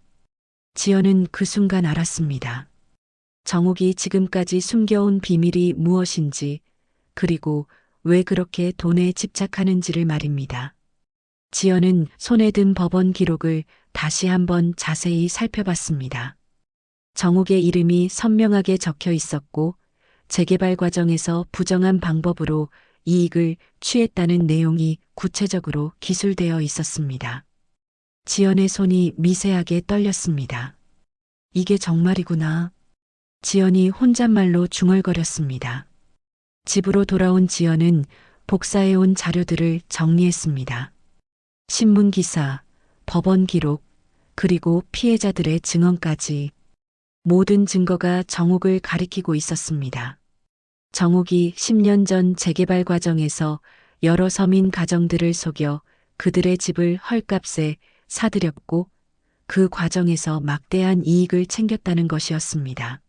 지연은 그 순간 알았습니다. 정욱이 지금까지 숨겨온 비밀이 무엇인지, 그리고 왜 그렇게 돈에 집착하는지를 말입니다. 지연은 손에 든 법원 기록을 다시 한번 자세히 살펴봤습니다. 정욱의 이름이 선명하게 적혀 있었고, 재개발 과정에서 부정한 방법으로 이익을 취했다는 내용이 구체적으로 기술되어 있었습니다. 지연의 손이 미세하게 떨렸습니다. 이게 정말이구나. 지연이 혼잣말로 중얼거렸습니다. 집으로 돌아온 지연은 복사해온 자료들을 정리했습니다. 신문 기사, 법원 기록, 그리고 피해자들의 증언까지 모든 증거가 정욱을 가리키고 있었습니다. 정욱이 10년 전 재개발 과정에서 여러 서민 가정들을 속여 그들의 집을 헐값에 사들였고 그 과정에서 막대한 이익을 챙겼다는 것이었습니다.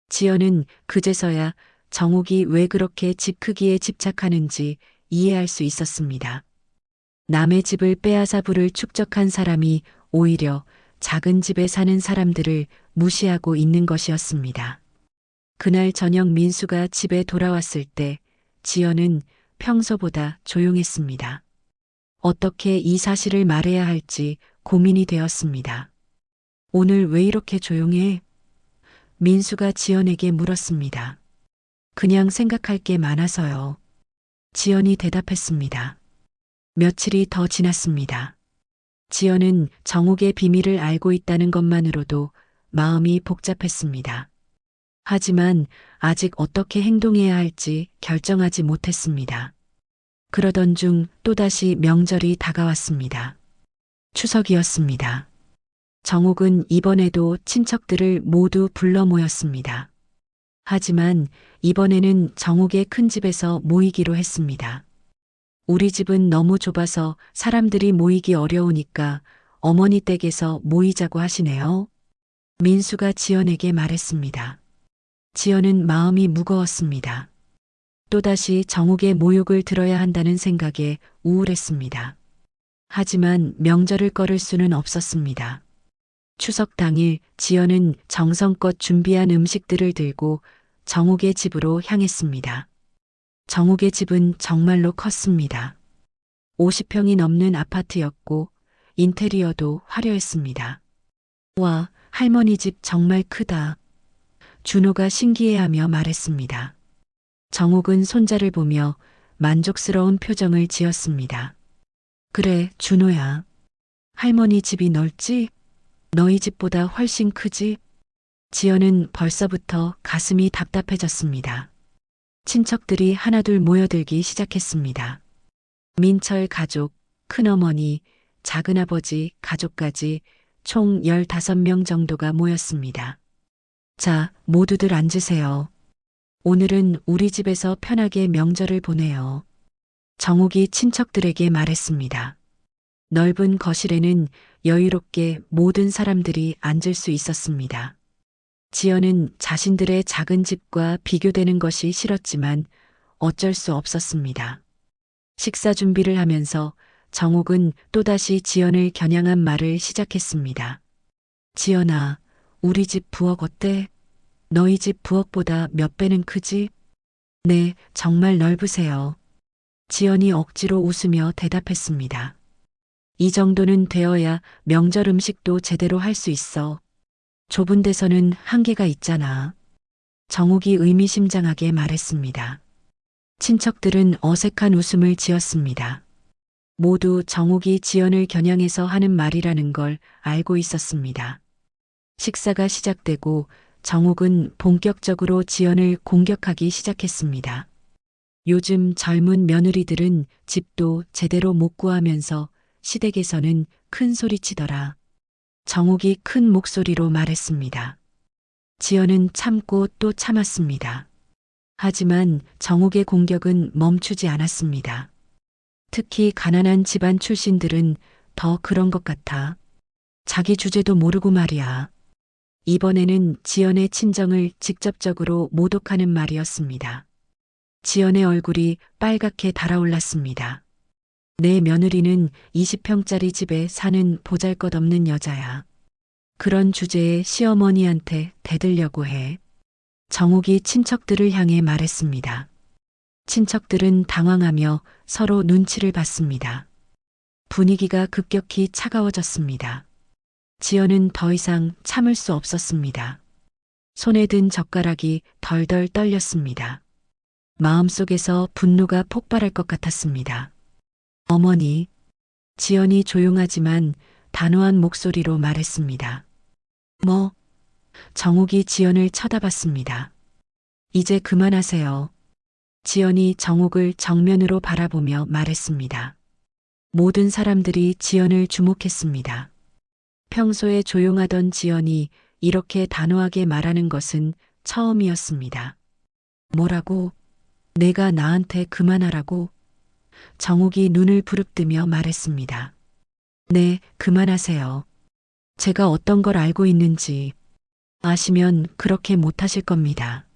지연은 그제서야 정욱이 왜 그렇게 집 크기에 집착하는지 이해할 수 있었습니다. 남의 집을 빼앗아 부를 축적한 사람이 오히려 작은 집에 사는 사람들을 무시하고 있는 것이었습니다. 그날 저녁 민수가 집에 돌아왔을 때 지연은 평소보다 조용했습니다. 어떻게 이 사실을 말해야 할지 고민이 되었습니다. 오늘 왜 이렇게 조용해? 민수가 지연에게 물었습니다. 그냥 생각할 게 많아서요. 지연이 대답했습니다. 며칠이 더 지났습니다. 지연은 정욱의 비밀을 알고 있다는 것만으로도 마음이 복잡했습니다. 하지만 아직 어떻게 행동해야 할지 결정하지 못했습니다. 그러던 중 또다시 명절이 다가왔습니다. 추석이었습니다. 정욱은 이번에도 친척들을 모두 불러 모였습니다. 하지만 이번에는 정욱의 큰 집에서 모이기로 했습니다. 우리 집은 너무 좁아서 사람들이 모이기 어려우니까 어머니 댁에서 모이자고 하시네요. 민수가 지연에게 말했습니다. 지연은 마음이 무거웠습니다. 또다시 정욱의 모욕을 들어야 한다는 생각에 우울했습니다. 하지만 명절을 꺼릴 수는 없었습니다. 추석 당일 지연은 정성껏 준비한 음식들을 들고 정욱의 집으로 향했습니다. 정욱의 집은 정말로 컸습니다. 50평이 넘는 아파트였고 인테리어도 화려했습니다. 와, 할머니 집 정말 크다. 준호가 신기해하며 말했습니다. 정욱은 손자를 보며 만족스러운 표정을 지었습니다. 그래, 준호야. 할머니 집이 넓지? 너희 집보다 훨씬 크지? 지연은 벌써부터 가슴이 답답해졌습니다. 친척들이 하나둘 모여들기 시작했습니다. 민철 가족, 큰어머니, 작은아버지, 가족까지 총 15명 정도가 모였습니다. 자, 모두들 앉으세요. 오늘은 우리 집에서 편하게 명절을 보내요. 정욱이 친척들에게 말했습니다. 넓은 거실에는 여유롭게 모든 사람들이 앉을 수 있었습니다. 지연은 자신들의 작은 집과 비교되는 것이 싫었지만 어쩔 수 없었습니다. 식사 준비를 하면서 정욱은 또다시 지연을 겨냥한 말을 시작했습니다. 지연아, 우리 집 부엌 어때? 너희 집 부엌보다 몇 배는 크지? 네, 정말 넓으세요. 지연이 억지로 웃으며 대답했습니다. 이 정도는 되어야 명절 음식도 제대로 할 수 있어. 좁은 데서는 한계가 있잖아. 정욱이 의미심장하게 말했습니다. 친척들은 어색한 웃음을 지었습니다. 모두 정욱이 지연을 겨냥해서 하는 말이라는 걸 알고 있었습니다. 식사가 시작되고 정욱은 본격적으로 지연을 공격하기 시작했습니다. 요즘 젊은 며느리들은 집도 제대로 못 구하면서 시댁에서는 큰 소리치더라. 정욱이 큰 목소리로 말했습니다. 지연은 참고 또 참았습니다. 하지만 정욱의 공격은 멈추지 않았습니다. 특히 가난한 집안 출신들은 더 그런 것 같아. 자기 주제도 모르고 말이야. 이번에는 지연의 친정을 직접적으로 모독하는 말이었습니다. 지연의 얼굴이 빨갛게 달아올랐습니다. 내 며느리는 20평짜리 집에 사는 보잘것없는 여자야. 그런 주제에 시어머니한테 대들려고 해. 정욱이 친척들을 향해 말했습니다. 친척들은 당황하며 서로 눈치를 봤습니다. 분위기가 급격히 차가워졌습니다. 지연은 더 이상 참을 수 없었습니다. 손에 든 젓가락이 덜덜 떨렸습니다. 마음속에서 분노가 폭발할 것 같았습니다. 어머니, 지연이 조용하지만 단호한 목소리로 말했습니다. 뭐? 정욱이 지연을 쳐다봤습니다. 이제 그만하세요. 지연이 정욱을 정면으로 바라보며 말했습니다. 모든 사람들이 지연을 주목했습니다. 평소에 조용하던 지연이 이렇게 단호하게 말하는 것은 처음이었습니다. 뭐라고? 내가 나한테 그만하라고? 정욱이 눈을 부릅뜨며 말했습니다. 네, 그만하세요. 제가 어떤 걸 알고 있는지 아시면 그렇게 못하실 겁니다.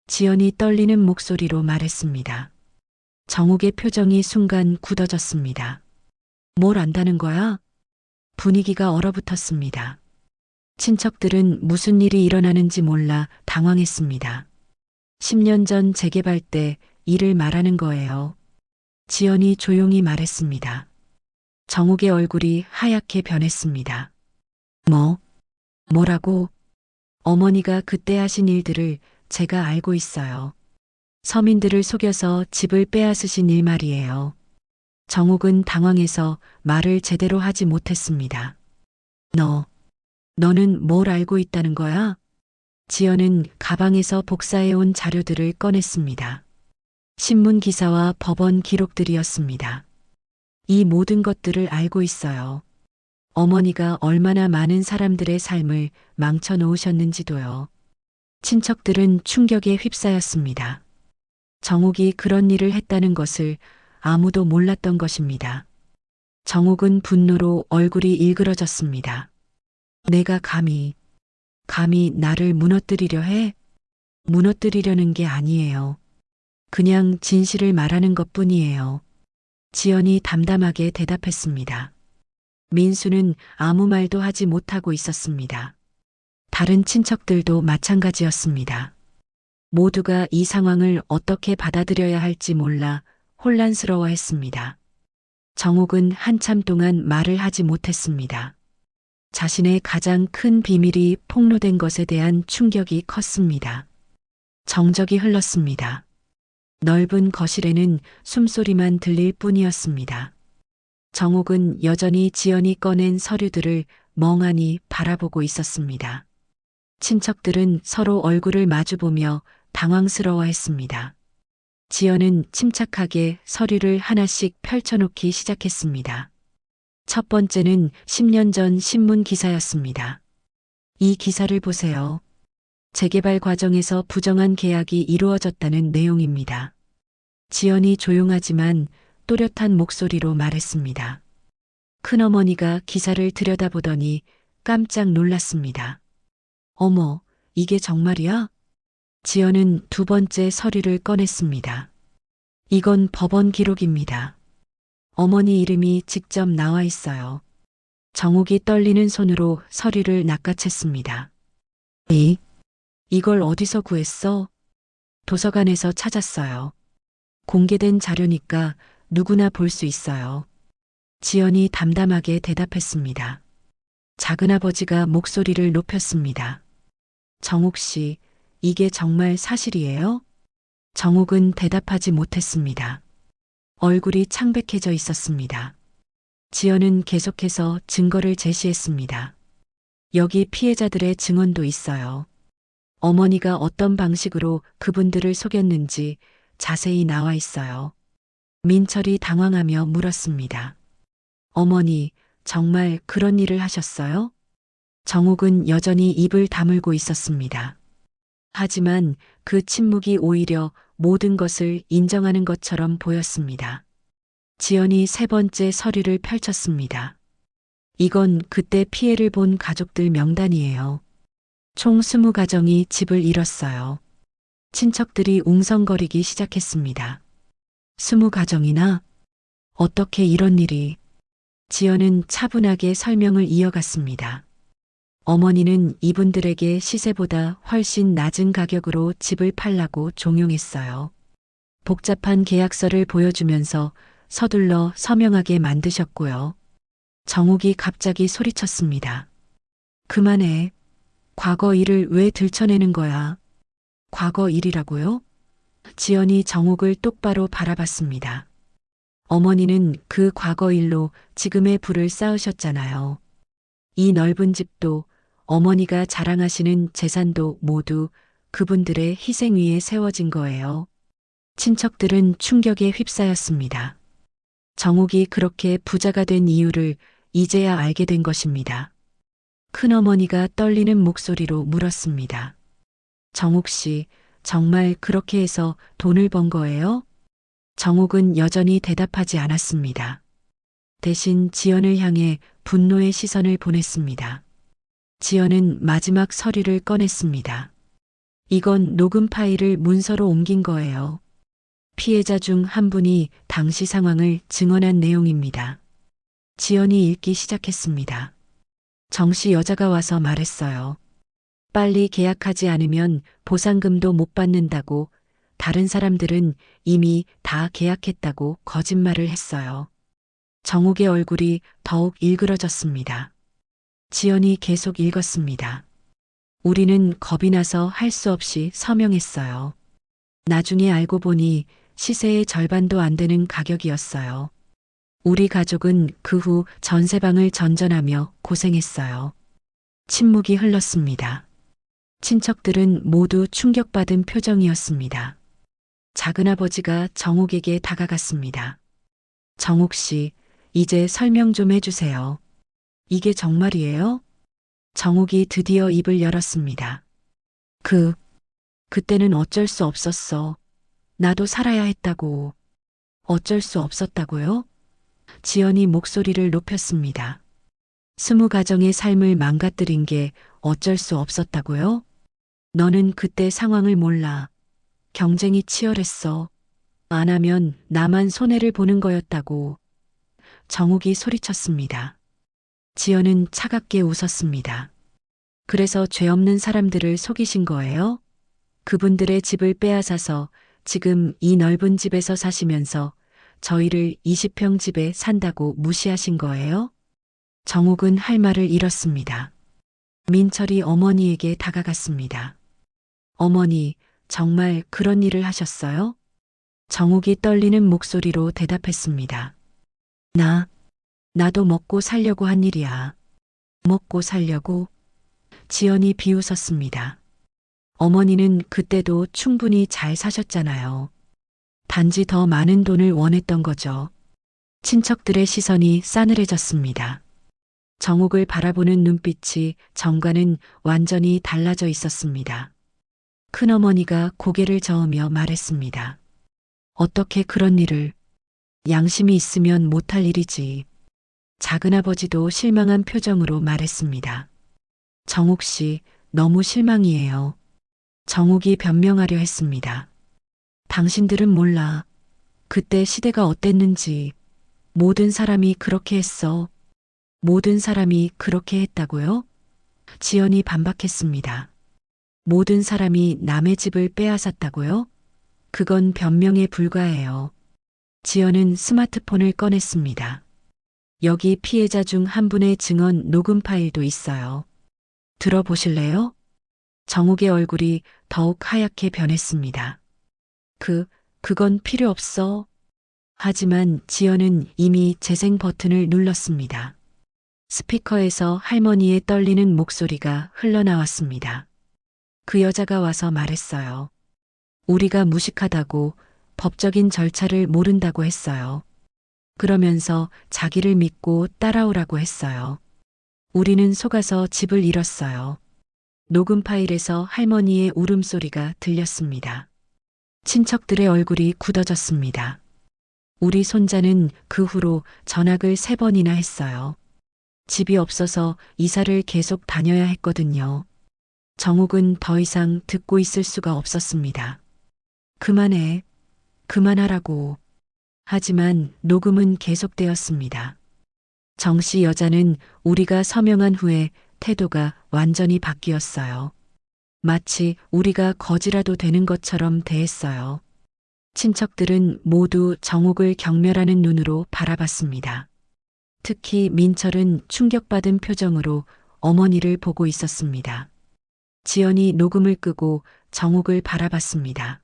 지연이 떨리는 목소리로 말했습니다. 정욱의 표정이 순간 굳어졌습니다. 뭘 안다는 거야? 분위기가 얼어붙었습니다. 친척들은 무슨 일이 일어나는지 몰라 당황했습니다. 10년 전 재개발 때 일을 말하는 거예요. 지연이 조용히 말했습니다. 정욱의 얼굴이 하얗게 변했습니다. 뭐라고? 어머니가 그때 하신 일들을 제가 알고 있어요. 서민들을 속여서 집을 빼앗으신 일 말이에요. 정욱은 당황해서 말을 제대로 하지 못했습니다. 너는 뭘 알고 있다는 거야? 지연은 가방에서 복사해온 자료들을 꺼냈습니다. 신문 기사와 법원 기록들이었습니다. 이 모든 것들을 알고 있어요. 어머니가 얼마나 많은 사람들의 삶을 망쳐놓으셨는지도요. 친척들은 충격에 휩싸였습니다. 정욱이 그런 일을 했다는 것을 아무도 몰랐던 것입니다. 정욱은 분노로 얼굴이 일그러졌습니다. 내가 감히 나를 무너뜨리려 해? 무너뜨리려는 게 아니에요. 그냥 진실을 말하는 것뿐이에요. 지연이 담담하게 대답했습니다. 민수는 아무 말도 하지 못하고 있었습니다. 다른 친척들도 마찬가지였습니다. 모두가 이 상황을 어떻게 받아들여야 할지 몰라 혼란스러워 했습니다. 정옥은 한참 동안 말을 하지 못했습니다. 자신의 가장 큰 비밀이 폭로된 것에 대한 충격이 컸습니다. 정적이 흘렀습니다. 넓은 거실에는 숨소리만 들릴 뿐이었습니다. 정옥은 여전히 지연이 꺼낸 서류들을 멍하니 바라보고 있었습니다. 친척들은 서로 얼굴을 마주보며 당황스러워했습니다. 지연은 침착하게 서류를 하나씩 펼쳐놓기 시작했습니다. 첫 번째는 10년 전 신문 기사였습니다. 이 기사를 보세요. 재개발 과정에서 부정한 계약이 이루어졌다는 내용입니다. 지연이 조용하지만 또렷한 목소리로 말했습니다. 큰어머니가 기사를 들여다보더니 깜짝 놀랐습니다. 어머, 이게 정말이야? 지연은 두 번째 서류를 꺼냈습니다. 이건 법원 기록입니다. 어머니 이름이 직접 나와 있어요. 정옥이 떨리는 손으로 서류를 낚아챘습니다. 이걸 어디서 구했어? 도서관에서 찾았어요. 공개된 자료니까 누구나 볼 수 있어요. 지연이 담담하게 대답했습니다. 작은아버지가 목소리를 높였습니다. 정옥 씨, 이게 정말 사실이에요? 정옥은 대답하지 못했습니다. 얼굴이 창백해져 있었습니다. 지연은 계속해서 증거를 제시했습니다. 여기 피해자들의 증언도 있어요. 어머니가 어떤 방식으로 그분들을 속였는지 자세히 나와 있어요. 민철이 당황하며 물었습니다. 어머니, 정말 그런 일을 하셨어요? 정옥은 여전히 입을 다물고 있었습니다. 하지만 그 침묵이 오히려 모든 것을 인정하는 것처럼 보였습니다. 지연이 세 번째 서류를 펼쳤습니다. 이건 그때 피해를 본 가족들 명단이에요. 총 20가정이 집을 잃었어요. 친척들이 웅성거리기 시작했습니다. 20가정이나? 어떻게 이런 일이? 지연은 차분하게 설명을 이어갔습니다. 어머니는 이분들에게 시세보다 훨씬 낮은 가격으로 집을 팔라고 종용했어요. 복잡한 계약서를 보여주면서 서둘러 서명하게 만드셨고요. 정옥이 갑자기 소리쳤습니다. 그만해. 과거 일을 왜 들춰내는 거야? 과거 일이라고요? 지연이 정옥을 똑바로 바라봤습니다. 어머니는 그 과거 일로 지금의 부를 쌓으셨잖아요. 이 넓은 집도 어머니가 자랑하시는 재산도 모두 그분들의 희생 위에 세워진 거예요. 친척들은 충격에 휩싸였습니다. 정옥이 그렇게 부자가 된 이유를 이제야 알게 된 것입니다. 큰어머니가 떨리는 목소리로 물었습니다. 정옥 씨, 정말 그렇게 해서 돈을 번 거예요? 정옥은 여전히 대답하지 않았습니다. 대신 지연을 향해 분노의 시선을 보냈습니다. 지연은 마지막 서류를 꺼냈습니다. 이건 녹음 파일을 문서로 옮긴 거예요. 피해자 중 한 분이 당시 상황을 증언한 내용입니다. 지연이 읽기 시작했습니다. 정씨 여자가 와서 말했어요. 빨리 계약하지 않으면 보상금도 못 받는다고. 다른 사람들은 이미 다 계약했다고 거짓말을 했어요. 정옥의 얼굴이 더욱 일그러졌습니다. 지연이 계속 읽었습니다. 우리는 겁이 나서 할 수 없이 서명했어요. 나중에 알고 보니 시세의 절반도 안 되는 가격이었어요. 우리 가족은 그 후 전세방을 전전하며 고생했어요. 침묵이 흘렀습니다. 친척들은 모두 충격받은 표정이었습니다. 작은아버지가 정옥에게 다가갔습니다. 정옥 씨, 이제 설명 좀 해주세요. 이게 정말이에요? 정옥이 드디어 입을 열었습니다. 그때는 어쩔 수 없었어. 나도 살아야 했다고. 어쩔 수 없었다고요? 지연이 목소리를 높였습니다. 20가정의 삶을 망가뜨린 게 어쩔 수 없었다고요? 너는 그때 상황을 몰라. 경쟁이 치열했어. 안 하면 나만 손해를 보는 거였다고. 정옥이 소리쳤습니다. 지연은 차갑게 웃었습니다. 그래서 죄 없는 사람들을 속이신 거예요? 그분들의 집을 빼앗아서 지금 이 넓은 집에서 사시면서 저희를 20평 집에 산다고 무시하신 거예요? 정욱은 할 말을 잃었습니다. 민철이 어머니에게 다가갔습니다. 어머니, 정말 그런 일을 하셨어요? 정욱이 떨리는 목소리로 대답했습니다. 나도 먹고 살려고 한 일이야. 먹고 살려고? 지연이 비웃었습니다. 어머니는 그때도 충분히 잘 사셨잖아요. 단지 더 많은 돈을 원했던 거죠. 친척들의 시선이 싸늘해졌습니다. 정욱을 바라보는 눈빛이 정과는 완전히 달라져 있었습니다. 큰어머니가 고개를 저으며 말했습니다. 어떻게 그런 일을? 양심이 있으면 못할 일이지. 작은아버지도 실망한 표정으로 말했습니다. 정욱 씨, 너무 실망이에요. 정욱이 변명하려 했습니다. 당신들은 몰라. 그때 시대가 어땠는지. 모든 사람이 그렇게 했어. 모든 사람이 그렇게 했다고요? 지연이 반박했습니다. 모든 사람이 남의 집을 빼앗았다고요? 그건 변명에 불과해요. 지연은 스마트폰을 꺼냈습니다. 여기 피해자 중 한 분의 증언 녹음 파일도 있어요. 들어보실래요? 정욱의 얼굴이 더욱 하얗게 변했습니다. 그건 필요 없어. 하지만 지연은 이미 재생 버튼을 눌렀습니다. 스피커에서 할머니의 떨리는 목소리가 흘러나왔습니다. 그 여자가 와서 말했어요. 우리가 무식하다고, 법적인 절차를 모른다고 했어요. 그러면서 자기를 믿고 따라오라고 했어요. 우리는 속아서 집을 잃었어요. 녹음 파일에서 할머니의 울음소리가 들렸습니다. 친척들의 얼굴이 굳어졌습니다. 우리 손자는 그 후로 전학을 3번이나 했어요. 집이 없어서 이사를 계속 다녀야 했거든요. 정욱은 더 이상 듣고 있을 수가 없었습니다. 그만해. 그만하라고. 하지만 녹음은 계속되었습니다. 정씨 여자는 우리가 서명한 후에 태도가 완전히 바뀌었어요. 마치 우리가 거지라도 되는 것처럼 대했어요. 친척들은 모두 정욱을 경멸하는 눈으로 바라봤습니다. 특히 민철은 충격받은 표정으로 어머니를 보고 있었습니다. 지연이 녹음을 끄고 정욱을 바라봤습니다.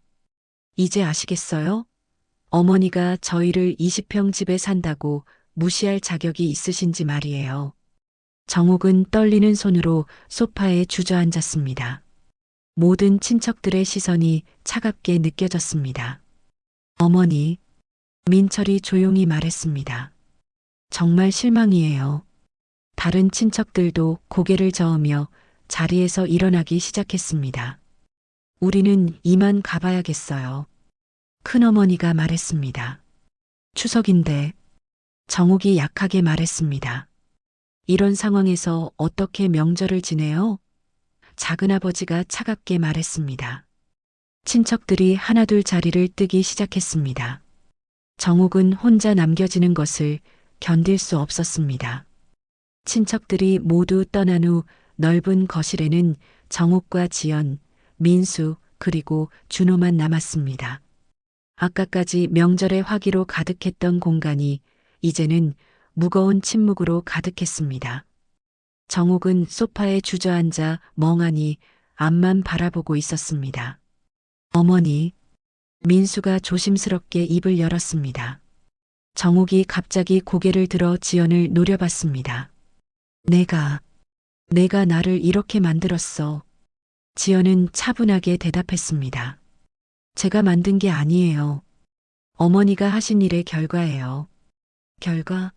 이제 아시겠어요? 어머니가 저희를 20평 집에 산다고 무시할 자격이 있으신지 말이에요. 정욱은 떨리는 손으로 소파에 주저앉았습니다. 모든 친척들의 시선이 차갑게 느껴졌습니다. 어머니, 민철이 조용히 말했습니다. 정말 실망이에요. 다른 친척들도 고개를 저으며 자리에서 일어나기 시작했습니다. 우리는 이만 가봐야겠어요. 큰어머니가 말했습니다. 추석인데. 정욱이 약하게 말했습니다. 이런 상황에서 어떻게 명절을 지내요? 작은아버지가 차갑게 말했습니다. 친척들이 하나둘 자리를 뜨기 시작했습니다. 정욱은 혼자 남겨지는 것을 견딜 수 없었습니다. 친척들이 모두 떠난 후 넓은 거실에는 정욱과 지연, 민수, 그리고 준호만 남았습니다. 아까까지 명절의 화기로 가득했던 공간이 이제는 무거운 침묵으로 가득했습니다. 정욱은 소파에 주저앉아 멍하니 앞만 바라보고 있었습니다. 어머니, 민수가 조심스럽게 입을 열었습니다. 정욱이 갑자기 고개를 들어 지연을 노려봤습니다. 내가 나를 이렇게 만들었어. 지연은 차분하게 대답했습니다. 제가 만든 게 아니에요. 어머니가 하신 일의 결과예요. 결과?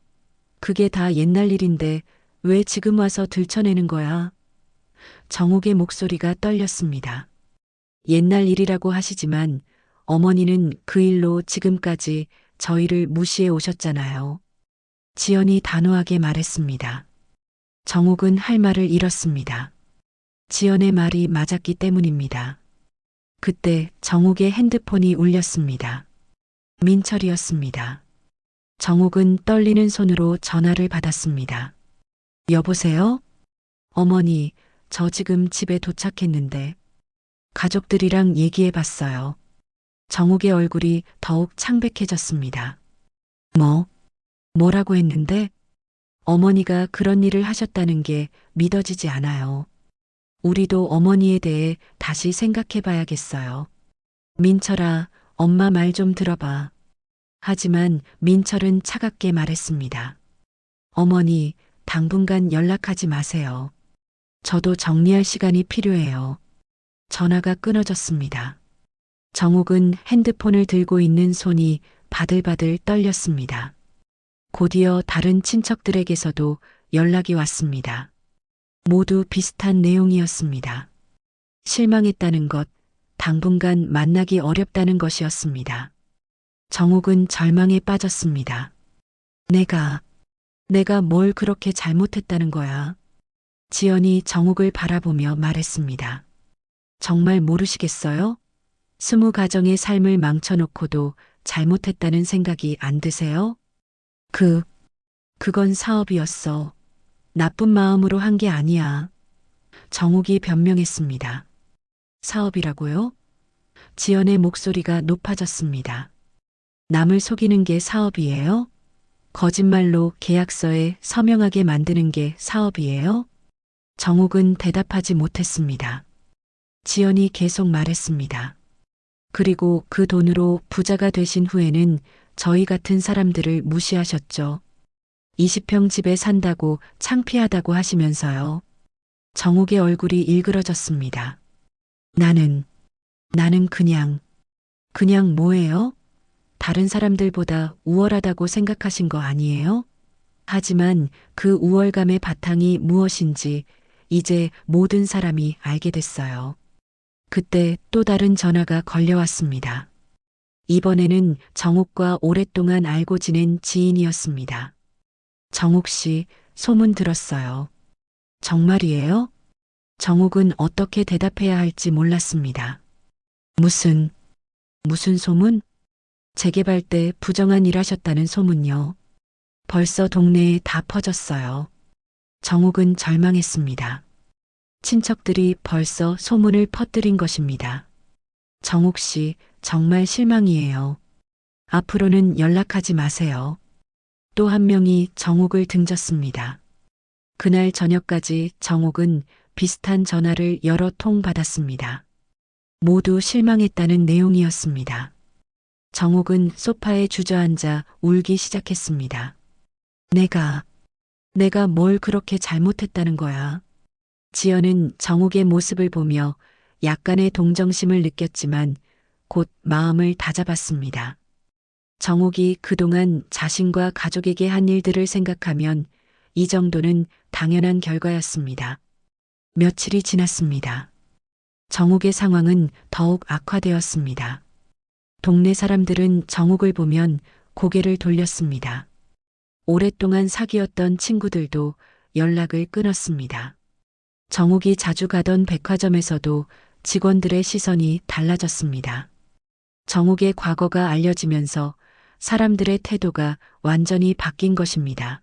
그게 다 옛날 일인데 왜 지금 와서 들춰내는 거야? 정욱의 목소리가 떨렸습니다. 옛날 일이라고 하시지만 어머니는 그 일로 지금까지 저희를 무시해 오셨잖아요. 지연이 단호하게 말했습니다. 정욱은 할 말을 잃었습니다. 지연의 말이 맞았기 때문입니다. 그때 정욱의 핸드폰이 울렸습니다. 민철이었습니다. 정욱은 떨리는 손으로 전화를 받았습니다. 여보세요? 어머니, 저 지금 집에 도착했는데 가족들이랑 얘기해 봤어요. 정욱의 얼굴이 더욱 창백해졌습니다. 뭐라고 했는데? 어머니가 그런 일을 하셨다는 게 믿어지지 않아요. 우리도 어머니에 대해 다시 생각해 봐야겠어요. 민철아, 엄마 말 좀 들어봐. 하지만 민철은 차갑게 말했습니다. 어머니, 당분간 연락하지 마세요. 저도 정리할 시간이 필요해요. 전화가 끊어졌습니다. 정욱은 핸드폰을 들고 있는 손이 바들바들 떨렸습니다. 곧이어 다른 친척들에게서도 연락이 왔습니다. 모두 비슷한 내용이었습니다. 실망했다는 것, 당분간 만나기 어렵다는 것이었습니다. 정욱은 절망에 빠졌습니다. 내가 뭘 그렇게 잘못했다는 거야? 지연이 정욱을 바라보며 말했습니다. 정말 모르시겠어요? 20가정의 삶을 망쳐놓고도 잘못했다는 생각이 안 드세요? 그건 사업이었어. 나쁜 마음으로 한 게 아니야. 정욱이 변명했습니다. 사업이라고요? 지연의 목소리가 높아졌습니다. 남을 속이는 게 사업이에요? 거짓말로 계약서에 서명하게 만드는 게 사업이에요? 정욱은 대답하지 못했습니다. 지연이 계속 말했습니다. 그리고 그 돈으로 부자가 되신 후에는 저희 같은 사람들을 무시하셨죠. 20평 집에 산다고 창피하다고 하시면서요. 정욱의 얼굴이 일그러졌습니다. 나는 그냥 뭐예요? 다른 사람들보다 우월하다고 생각하신 거 아니에요? 하지만 그 우월감의 바탕이 무엇인지 이제 모든 사람이 알게 됐어요. 그때 또 다른 전화가 걸려왔습니다. 이번에는 정욱과 오랫동안 알고 지낸 지인이었습니다. 정욱 씨, 소문 들었어요. 정말이에요? 정욱은 어떻게 대답해야 할지 몰랐습니다. 무슨 소문? 재개발 때 부정한 일 하셨다는 소문요. 벌써 동네에 다 퍼졌어요. 정욱은 절망했습니다. 친척들이 벌써 소문을 퍼뜨린 것입니다. 정욱 씨, 정말 실망이에요. 앞으로는 연락하지 마세요. 또 한 명이 정욱을 등졌습니다. 그날 저녁까지 정욱은 비슷한 전화를 여러 통 받았습니다. 모두 실망했다는 내용이었습니다. 정욱은 소파에 주저앉아 울기 시작했습니다. 내가 뭘 그렇게 잘못했다는 거야. 지연은 정욱의 모습을 보며 약간의 동정심을 느꼈지만 곧 마음을 다잡았습니다. 정욱이 그동안 자신과 가족에게 한 일들을 생각하면 이 정도는 당연한 결과였습니다. 며칠이 지났습니다. 정욱의 상황은 더욱 악화되었습니다. 동네 사람들은 정욱을 보면 고개를 돌렸습니다. 오랫동안 사귀었던 친구들도 연락을 끊었습니다. 정욱이 자주 가던 백화점에서도 직원들의 시선이 달라졌습니다. 정욱의 과거가 알려지면서 사람들의 태도가 완전히 바뀐 것입니다.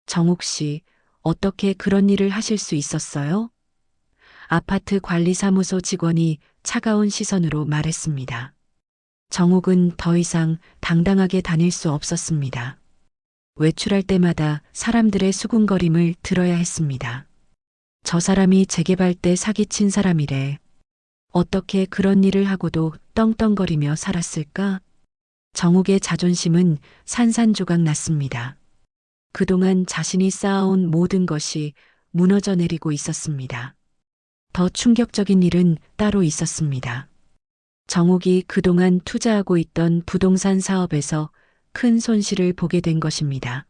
정욱 씨, 어떻게 그런 일을 하실 수 있었어요? 아파트 관리사무소 직원이 차가운 시선으로 말했습니다. 정욱은 더 이상 당당하게 다닐 수 없었습니다. 외출할 때마다 사람들의 수군거림을 들어야 했습니다. 저 사람이 재개발 때 사기친 사람이래. 어떻게 그런 일을 하고도 떵떵거리며 살았을까? 정욱의 자존심은 산산조각 났습니다. 그동안 자신이 쌓아온 모든 것이 무너져 내리고 있었습니다. 더 충격적인 일은 따로 있었습니다. 정욱이 그동안 투자하고 있던 부동산 사업에서 큰 손실을 보게 된 것입니다.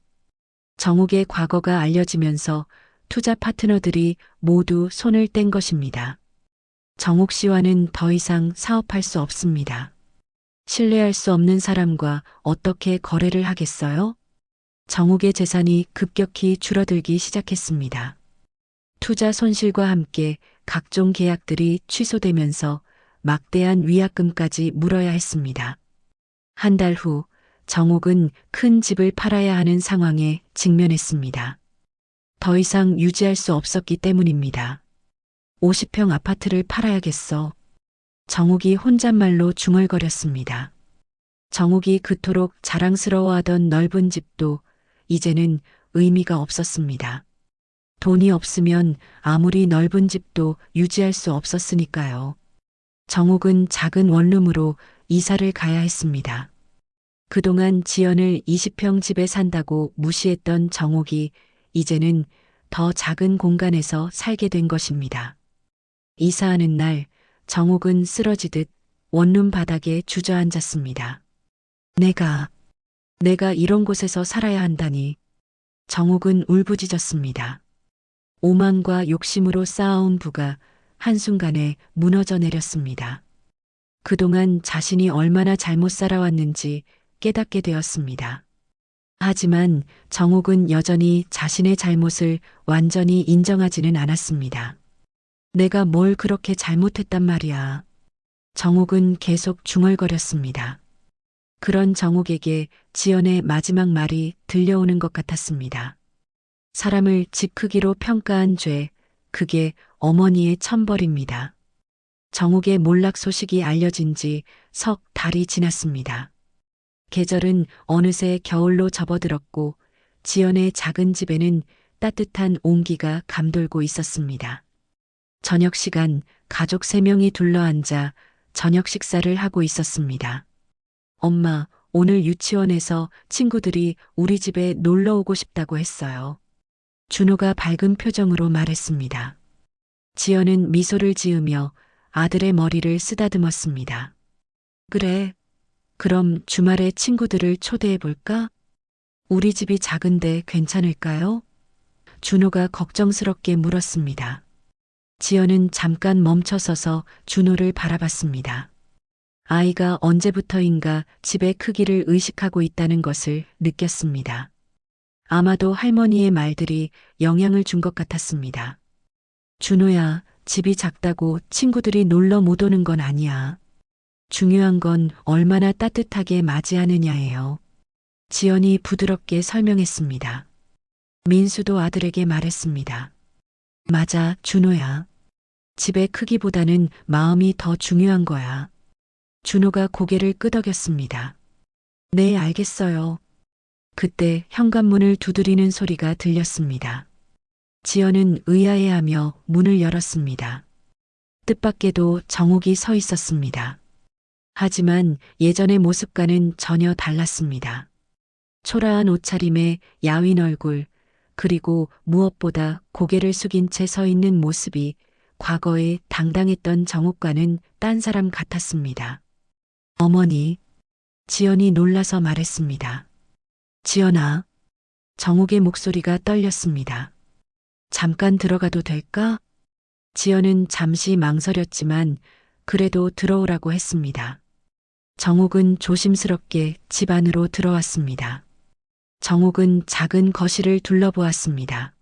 정욱의 과거가 알려지면서 투자 파트너들이 모두 손을 뗀 것입니다. 정욱 씨와는 더 이상 사업할 수 없습니다. 신뢰할 수 없는 사람과 어떻게 거래를 하겠어요? 정욱의 재산이 급격히 줄어들기 시작했습니다. 투자 손실과 함께 각종 계약들이 취소되면서 막대한 위약금까지 물어야 했습니다. 한 달 후 정욱은 큰 집을 팔아야 하는 상황에 직면했습니다. 더 이상 유지할 수 없었기 때문입니다. 50평 아파트를 팔아야겠어. 정욱이 혼잣말로 중얼거렸습니다. 정욱이 그토록 자랑스러워하던 넓은 집도 이제는 의미가 없었습니다. 돈이 없으면 아무리 넓은 집도 유지할 수 없었으니까요. 정욱은 작은 원룸으로 이사를 가야 했습니다. 그동안 지연을 20평 집에 산다고 무시했던 정욱이 이제는 더 작은 공간에서 살게 된 것입니다. 이사하는 날 정욱은 쓰러지듯 원룸 바닥에 주저앉았습니다. 내가 이런 곳에서 살아야 한다니. 정욱은 울부짖었습니다. 오만과 욕심으로 쌓아온 부가 한순간에 무너져 내렸습니다. 그동안 자신이 얼마나 잘못 살아왔는지 깨닫게 되었습니다. 하지만 정욱은 여전히 자신의 잘못을 완전히 인정하지는 않았습니다. 내가 뭘 그렇게 잘못했단 말이야. 정욱은 계속 중얼거렸습니다. 그런 정욱에게 지연의 마지막 말이 들려오는 것 같았습니다. 사람을 집 크기로 평가한 죄, 그게 어머니의 천벌입니다. 정욱의 몰락 소식이 알려진 지 석 달이 지났습니다. 계절은 어느새 겨울로 접어들었고 지연의 작은 집에는 따뜻한 온기가 감돌고 있었습니다. 저녁 시간 가족 3명이 둘러앉아 저녁 식사를 하고 있었습니다. 엄마, 오늘 유치원에서 친구들이 우리 집에 놀러 오고 싶다고 했어요. 준호가 밝은 표정으로 말했습니다. 지연은 미소를 지으며 아들의 머리를 쓰다듬었습니다. 그래. 그럼 주말에 친구들을 초대해 볼까? 우리 집이 작은데 괜찮을까요? 준호가 걱정스럽게 물었습니다. 지연은 잠깐 멈춰서서 준호를 바라봤습니다. 아이가 언제부터인가 집의 크기를 의식하고 있다는 것을 느꼈습니다. 아마도 할머니의 말들이 영향을 준 것 같았습니다. 준호야, 집이 작다고 친구들이 놀러 못 오는 건 아니야. 중요한 건 얼마나 따뜻하게 맞이하느냐예요. 지연이 부드럽게 설명했습니다. 민수도 아들에게 말했습니다. 맞아, 준호야. 집의 크기보다는 마음이 더 중요한 거야. 준호가 고개를 끄덕였습니다. 네, 알겠어요. 그때 현관문을 두드리는 소리가 들렸습니다. 지연은 의아해하며 문을 열었습니다. 뜻밖에도 정욱이 서 있었습니다. 하지만 예전의 모습과는 전혀 달랐습니다. 초라한 옷차림에 야윈 얼굴, 그리고 무엇보다 고개를 숙인 채 서 있는 모습이 과거에 당당했던 정욱과는 딴 사람 같았습니다. 어머니, 지연이 놀라서 말했습니다. 지연아, 정욱의 목소리가 떨렸습니다. 잠깐 들어가도 될까? 지연은 잠시 망설였지만 그래도 들어오라고 했습니다. 정욱은 조심스럽게 집 안으로 들어왔습니다. 정욱은 작은 거실을 둘러보았습니다.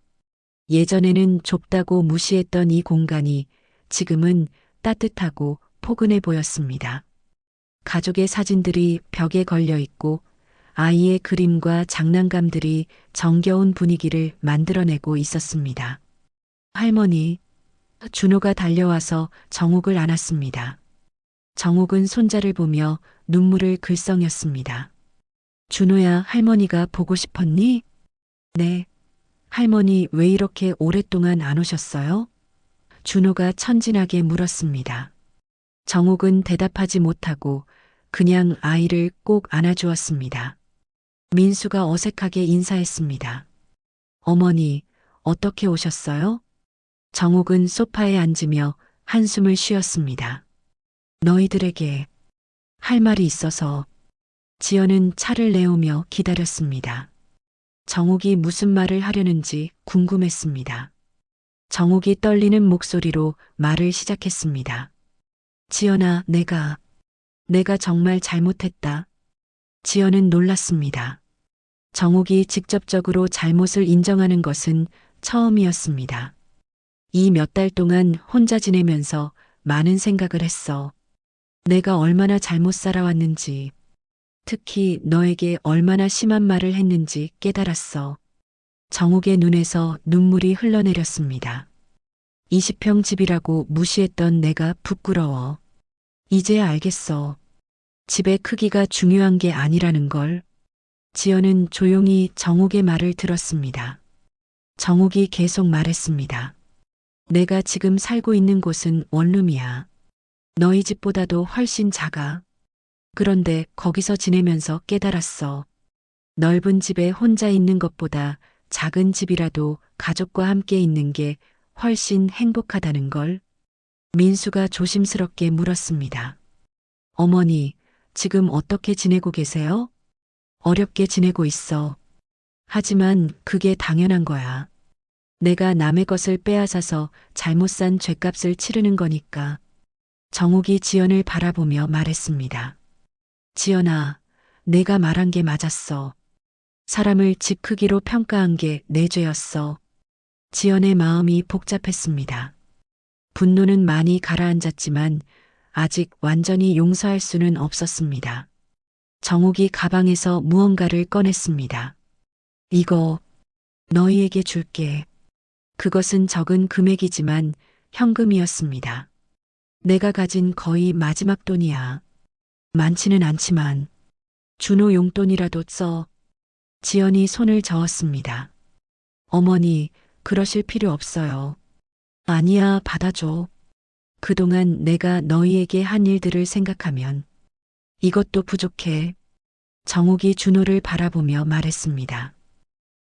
예전에는 좁다고 무시했던 이 공간이 지금은 따뜻하고 포근해 보였습니다. 가족의 사진들이 벽에 걸려 있고 아이의 그림과 장난감들이 정겨운 분위기를 만들어내고 있었습니다. 할머니, 준호가 달려와서 정욱을 안았습니다. 정욱은 손자를 보며 눈물을 글썽였습니다. 준호야, 할머니가 보고 싶었니? 네. 할머니 왜 이렇게 오랫동안 안 오셨어요? 준호가 천진하게 물었습니다. 정욱은 대답하지 못하고 그냥 아이를 꼭 안아주었습니다. 민수가 어색하게 인사했습니다. 어머니, 어떻게 오셨어요? 정욱은 소파에 앉으며 한숨을 쉬었습니다. 너희들에게 할 말이 있어서. 지연은 차를 내오며 기다렸습니다. 정욱이 무슨 말을 하려는지 궁금했습니다. 정욱이 떨리는 목소리로 말을 시작했습니다. 지연아, 내가 정말 잘못했다. 지연은 놀랐습니다. 정욱이 직접적으로 잘못을 인정하는 것은 처음이었습니다. 이 몇 달 동안 혼자 지내면서 많은 생각을 했어. 내가 얼마나 잘못 살아왔는지, 특히 너에게 얼마나 심한 말을 했는지 깨달았어. 정욱의 눈에서 눈물이 흘러내렸습니다. 20평 집이라고 무시했던 내가 부끄러워. 이제야 알겠어. 집의 크기가 중요한 게 아니라는 걸. 지연은 조용히 정욱의 말을 들었습니다. 정욱이 계속 말했습니다. 내가 지금 살고 있는 곳은 원룸이야. 너희 집보다도 훨씬 작아. 그런데 거기서 지내면서 깨달았어. 넓은 집에 혼자 있는 것보다 작은 집이라도 가족과 함께 있는 게 훨씬 행복하다는 걸. 민수가 조심스럽게 물었습니다. 어머니, 지금 어떻게 지내고 계세요? 어렵게 지내고 있어. 하지만 그게 당연한 거야. 내가 남의 것을 빼앗아서 잘못 산 죗값을 치르는 거니까. 정욱이 지연을 바라보며 말했습니다. 지연아, 내가 말한 게 맞았어. 사람을 집 크기로 평가한 게 내 죄였어. 지연의 마음이 복잡했습니다. 분노는 많이 가라앉았지만 아직 완전히 용서할 수는 없었습니다. 정욱이 가방에서 무언가를 꺼냈습니다. 이거 너희에게 줄게. 그것은 적은 금액이지만 현금이었습니다. 내가 가진 거의 마지막 돈이야. 많지는 않지만 준호 용돈이라도 써. 지연이 손을 저었습니다. 어머니, 그러실 필요 없어요. 아니야, 받아줘. 그동안 내가 너희에게 한 일들을 생각하면 이것도 부족해. 정욱이 준호를 바라보며 말했습니다.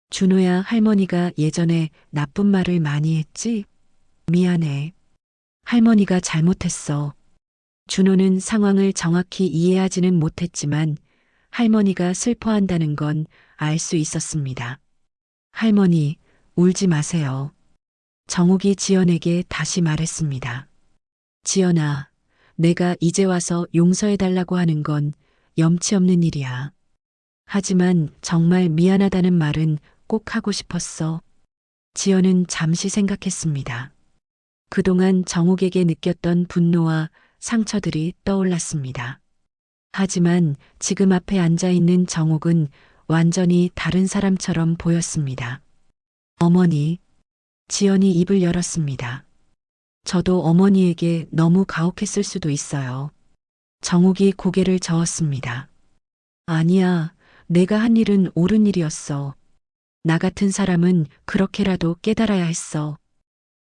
준호야, 할머니가 예전에 나쁜 말을 많이 했지? 미안해. 할머니가 잘못했어. 준호는 상황을 정확히 이해하지는 못했지만 할머니가 슬퍼한다는 건 알 수 있었습니다. 할머니, 울지 마세요. 정욱이 지연에게 다시 말했습니다. 지연아, 내가 이제 와서 용서해달라고 하는 건 염치 없는 일이야. 하지만 정말 미안하다는 말은 꼭 하고 싶었어. 지연은 잠시 생각했습니다. 그동안 정욱에게 느꼈던 분노와 상처들이 떠올랐습니다. 하지만 지금 앞에 앉아 있는 정욱은 완전히 다른 사람처럼 보였습니다. 어머니, 지연이 입을 열었습니다. 저도 어머니에게 너무 가혹했을 수도 있어요. 정욱이 고개를 저었습니다. 아니야, 내가 한 일은 옳은 일이었어. 나 같은 사람은 그렇게라도 깨달아야 했어.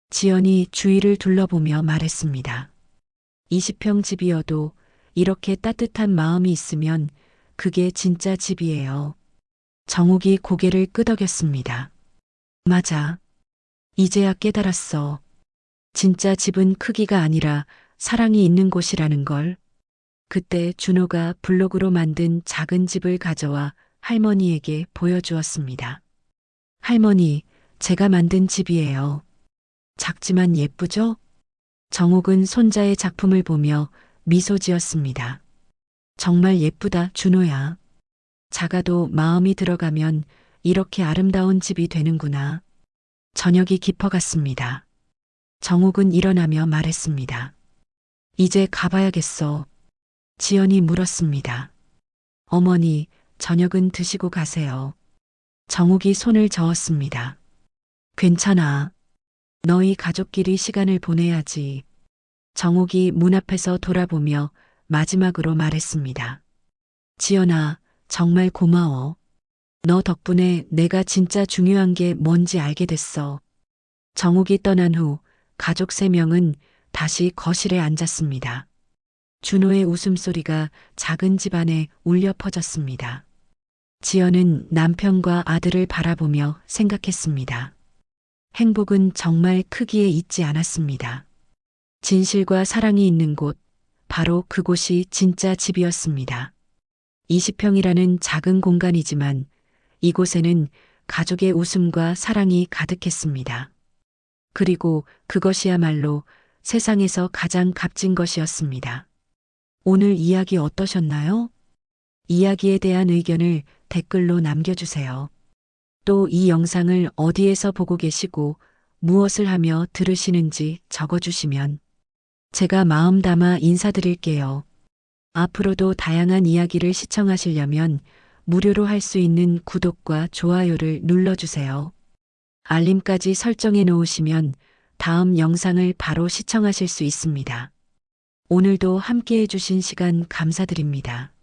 지연이 주위를 둘러보며 말했습니다. 20평 집이어도 이렇게 따뜻한 마음이 있으면 그게 진짜 집이에요. 정욱이 고개를 끄덕였습니다. 맞아. 이제야 깨달았어. 진짜 집은 크기가 아니라 사랑이 있는 곳이라는 걸. 그때 준호가 블록으로 만든 작은 집을 가져와 할머니에게 보여주었습니다. 할머니, 제가 만든 집이에요. 작지만 예쁘죠? 정욱은 손자의 작품을 보며 미소 지었습니다. 정말 예쁘다, 준호야. 작아도 마음이 들어가면 이렇게 아름다운 집이 되는구나. 저녁이 깊어갔습니다. 정욱은 일어나며 말했습니다. 이제 가봐야겠어. 지연이 물었습니다. 어머니, 저녁은 드시고 가세요. 정욱이 손을 저었습니다. 괜찮아. 너희 가족끼리 시간을 보내야지. 정욱이 문 앞에서 돌아보며 마지막으로 말했습니다. 지연아, 정말 고마워. 너 덕분에 내가 진짜 중요한 게 뭔지 알게 됐어. 정욱이 떠난 후 가족 3명은 다시 거실에 앉았습니다. 준호의 웃음소리가 작은 집안에 울려 퍼졌습니다. 지연은 남편과 아들을 바라보며 생각했습니다. 행복은 정말 크기에 있지 않았습니다. 진실과 사랑이 있는 곳, 바로 그곳이 진짜 집이었습니다. 20평이라는 작은 공간이지만 이곳에는 가족의 웃음과 사랑이 가득했습니다. 그리고 그것이야말로 세상에서 가장 값진 것이었습니다. 오늘 이야기 어떠셨나요? 이야기에 대한 의견을 댓글로 남겨주세요. 또 이 영상을 어디에서 보고 계시고 무엇을 하며 들으시는지 적어주시면 제가 마음 담아 인사드릴게요. 앞으로도 다양한 이야기를 시청하시려면 무료로 할 수 있는 구독과 좋아요를 눌러주세요. 알림까지 설정해 놓으시면 다음 영상을 바로 시청하실 수 있습니다. 오늘도 함께 해주신 시간 감사드립니다.